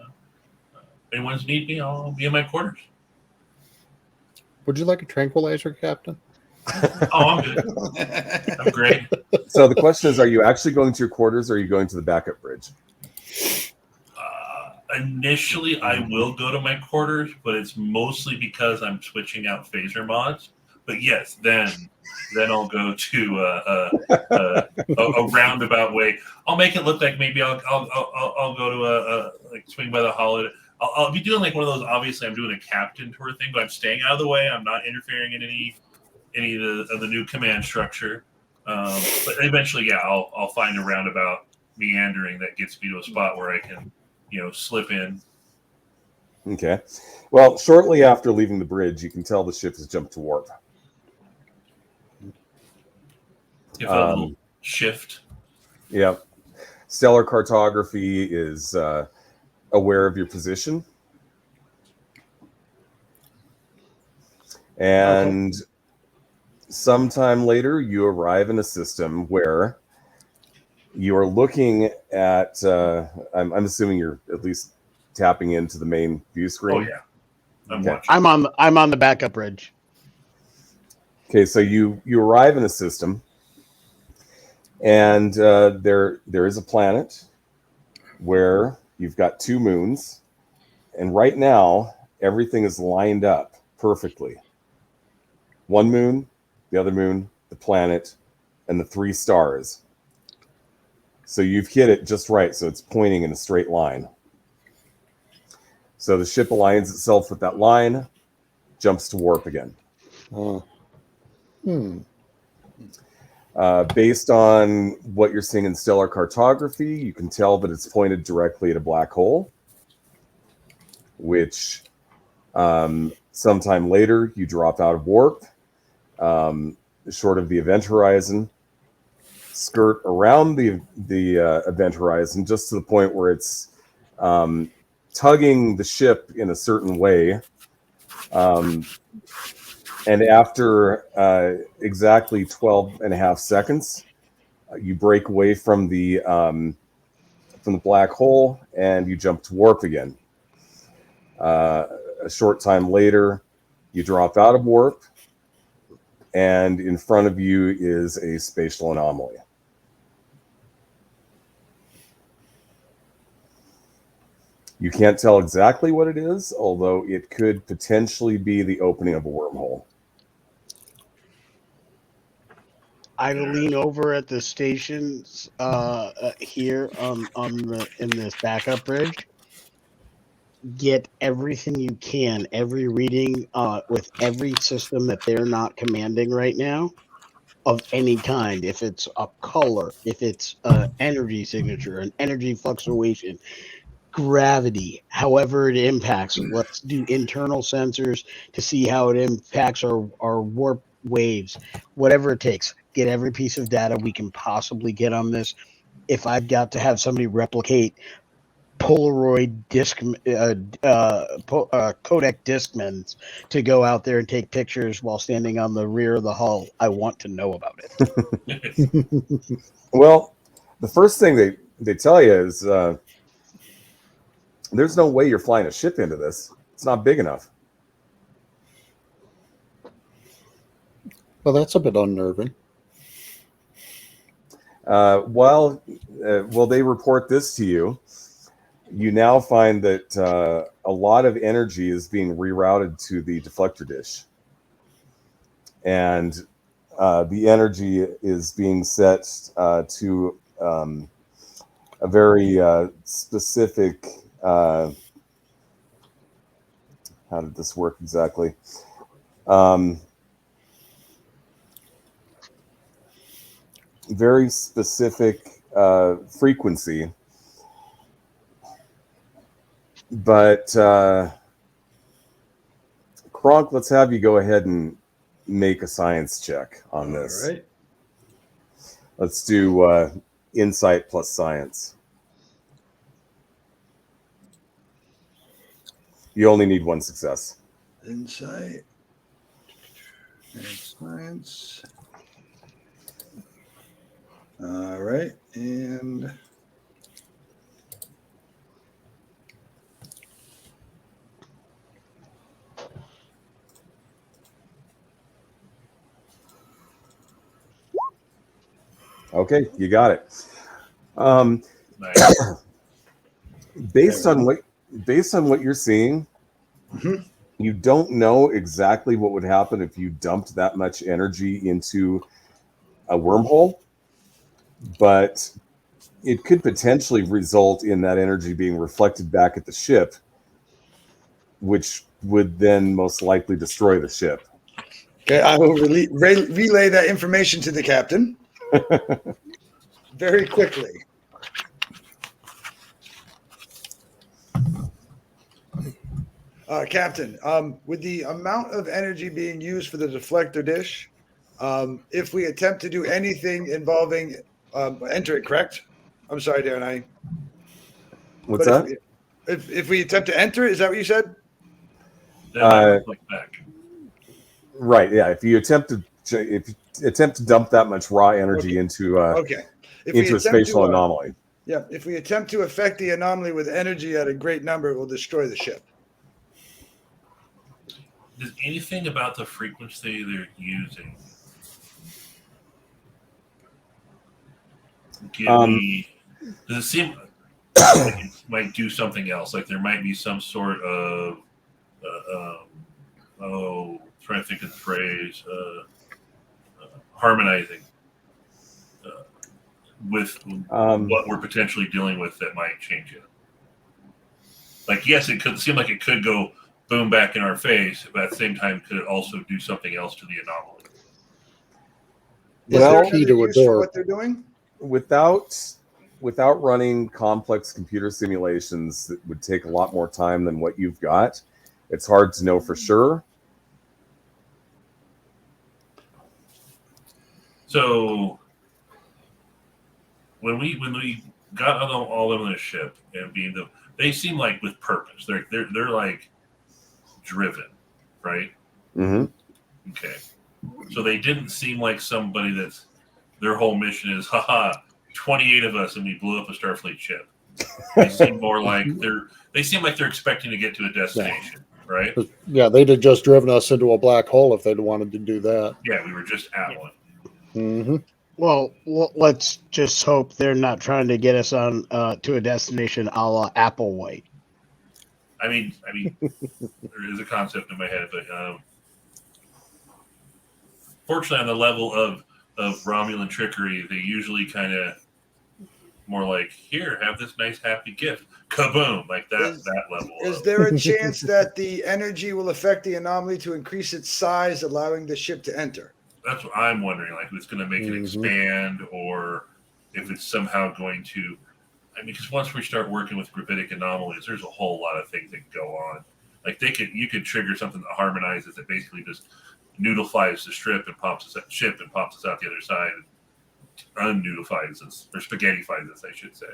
if anyone's need me, I'll be in my quarters. Would you like a tranquilizer, Captain? Oh, I'm good. I'm great. So the question is, are you actually going to your quarters, or are you going to the backup bridge? Initially, I will go to my quarters, but it's mostly because I'm switching out phaser mods. But yes, then I'll go to a roundabout way. I'll make it look like maybe I'll go to like swing by the holiday. I'll be doing like one of those. Obviously, I'm doing a captain tour thing, but I'm staying out of the way. I'm not interfering in any of the new command structure. But eventually, I'll find a roundabout meandering that gets me to a spot where I can, slip in. Okay. Well, shortly after leaving the bridge, you can tell the ship has jumped to warp. If a little shift. Yeah. Stellar cartography is aware of your position. And sometime later, you arrive in a system where you are looking at, I'm assuming you're at least tapping into the main view screen. Oh, yeah. I'm watching. I'm on the backup bridge. Okay, so you arrive in a system, and there is a planet where you've got 2 moons, and right now everything is lined up perfectly. 1 moon, the other moon, the planet, and the 3 stars. So you've hit it just right, so it's pointing in a straight line. So the ship aligns itself with that line, jumps to warp again. Based on what you're seeing in stellar cartography, you can tell that it's pointed directly at a black hole, which sometime later you drop out of warp, short of the event horizon, skirt around the event horizon just to the point where it's tugging the ship in a certain way, And after exactly 12 and a half seconds, you break away from the black hole and you jump to warp again. A short time later, you drop out of warp, and in front of you is a spatial anomaly. You can't tell exactly what it is, although it could potentially be the opening of a wormhole. I lean over at the stations here in this backup bridge. Get everything you can, every reading with every system that they're not commanding right now of any kind. If it's a color, if it's energy signature, an energy fluctuation, gravity, however it impacts. Let's do internal sensors to see how it impacts our warp waves, whatever it takes. Get every piece of data we can possibly get on this. If I've got to have somebody replicate Polaroid disc, codec discmans to go out there and take pictures while standing on the rear of the hull, I want to know about it. Well, the first thing they tell you is there's no way you're flying a ship into this. It's not big enough. Well, that's a bit unnerving. While they report this to you, you now find that a lot of energy is being rerouted to the deflector dish. And the energy is being set to a very specific... how did this work exactly? Very specific frequency. But Kronk, let's have you go ahead and make a science check on this. All right. Let's do insight plus science. You only need one success. Insight and science. All right. And Okay, you got it. Nice. Based on what you're seeing, Mhm. you don't know exactly what would happen if you dumped that much energy into a wormhole, but it could potentially result in that energy being reflected back at the ship, which would then most likely destroy the ship. okay, I will relay that information to the captain very quickly. Captain, with the amount of energy being used for the deflector dish, if we attempt to do anything involving enter it, correct? I'm sorry, Darren. What's But that? if we attempt to enter it, is that what you said? Then I reflect back. Right. Yeah. If you attempt to dump that much raw energy into Okay. into a spatial anomaly. Yeah. If we attempt to affect the anomaly with energy at a great number, it will destroy the ship. Does anything about the frequency they're using does it seem like it might do something else? Like there might be some sort of trying to think of the phrase, harmonizing with what we're potentially dealing with that might change it. Like, yes, it could seem like it could go boom back in our face, but at the same time, could it also do something else to the anomaly? Is Well, there key another to a use for door. what they're doing? Without running complex computer simulations that would take a lot more time than what you've got, it's hard to know for sure. So when we got all on this ship and they seem like with purpose. They're like driven, right? Mm-hmm. Okay. So they didn't seem like somebody that's their whole mission is, haha, 28 of us and we blew up a Starfleet ship. They seem more like they're expecting to get to a destination, right? Yeah, they'd have just driven us into a black hole if they'd wanted to do that. Yeah, we were just at one. Mm-hmm. Well, let's just hope they're not trying to get us on to a destination a la Applewhite. I mean, there is a concept in my head, but fortunately, on the level of Romulan trickery, they usually kind of more like, here, have this nice happy gift, kaboom, like that level. Is there a chance that the energy will affect the anomaly to increase its size, allowing the ship to enter? That's what I'm wondering. Like, if it's going to make it expand, or if it's somehow going to. I mean, because once we start working with gravitic anomalies, there's a whole lot of things that go on. Like you could trigger something that harmonizes that basically just noodleifies the ship and pops us out the other side, and unnoodleifies us, or spaghettifies us, I should say.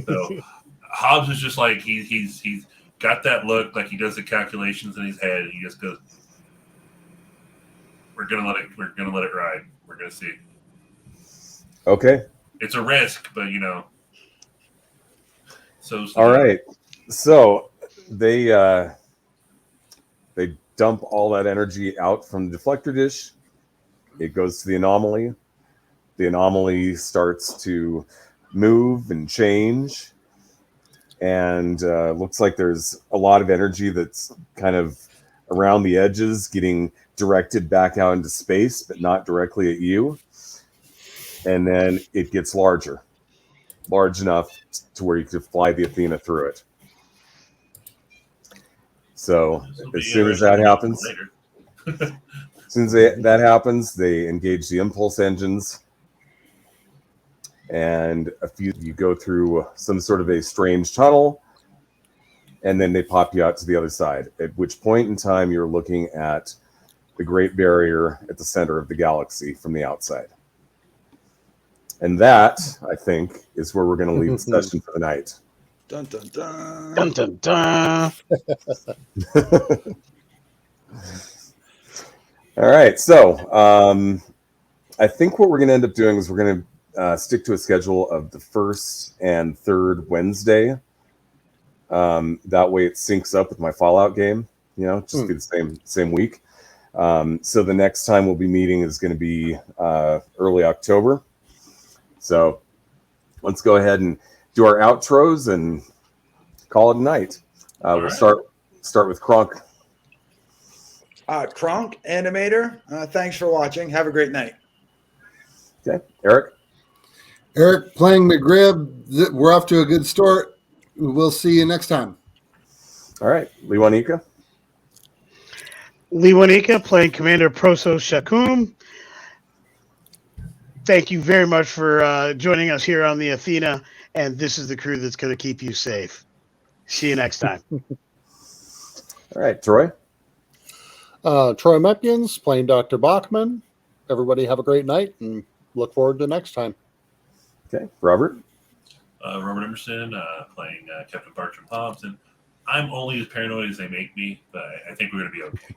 So Hobbs is just like he's got that look, like he does the calculations in his head, and he just goes, We're gonna let it ride. We're gonna see. Okay. It's a risk, but So all right. So they dump all that energy out from the deflector dish. It goes to the anomaly. The anomaly starts to move and change, and looks like there's a lot of energy that's kind of around the edges, getting directed back out into space, but not directly at you. And then it gets large enough to where you could fly the Athena through it. So as soon as that happens, they engage the impulse engines, and you go through some sort of a strange tunnel, and then they pop you out to the other side, at which point in time you're looking at the Great Barrier at the center of the galaxy from the outside. And that, I think, is where we're going to leave the session for the night. Dun, dun, dun. Dun, dun, dun. All right. So I think what we're going to end up doing is we're going to stick to a schedule of the first and third Wednesday. That way it syncs up with my Fallout game, just be the same week. So the next time we'll be meeting is going to be early October. So let's go ahead and do our outros and call it a night. We'll start with Kronk. Kronk, animator, thanks for watching. Have a great night. Okay. Eric? Eric playing McGrib. We're off to a good start. We'll see you next time. All right. Lewanika? Lewanika playing Commander Proso Shakum. Thank you very much for joining us here on the Athena, and this is the crew that's going to keep you safe. See you next time. All right. Troy? Troy Meppians playing Dr. Bachman. Everybody have a great night and look forward to next time. Okay. Robert? Robert Emerson playing Captain Bartram Hobbs, and I'm only as paranoid as they make me, but I think we're going to be okay.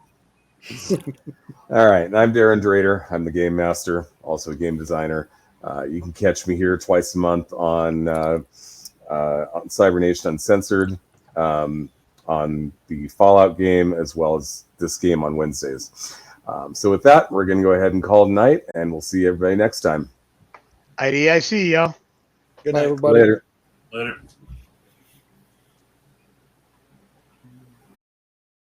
All right. And I'm Darren Drader. I'm the game master, also a game designer. You can catch me here twice a month on Cybernation Uncensored, on the Fallout game, as well as this game on Wednesdays. So with that, we're going to go ahead and call it a night, and we'll see everybody next time. IDIC, y'all. Good Bye, night. everybody. Later. Later.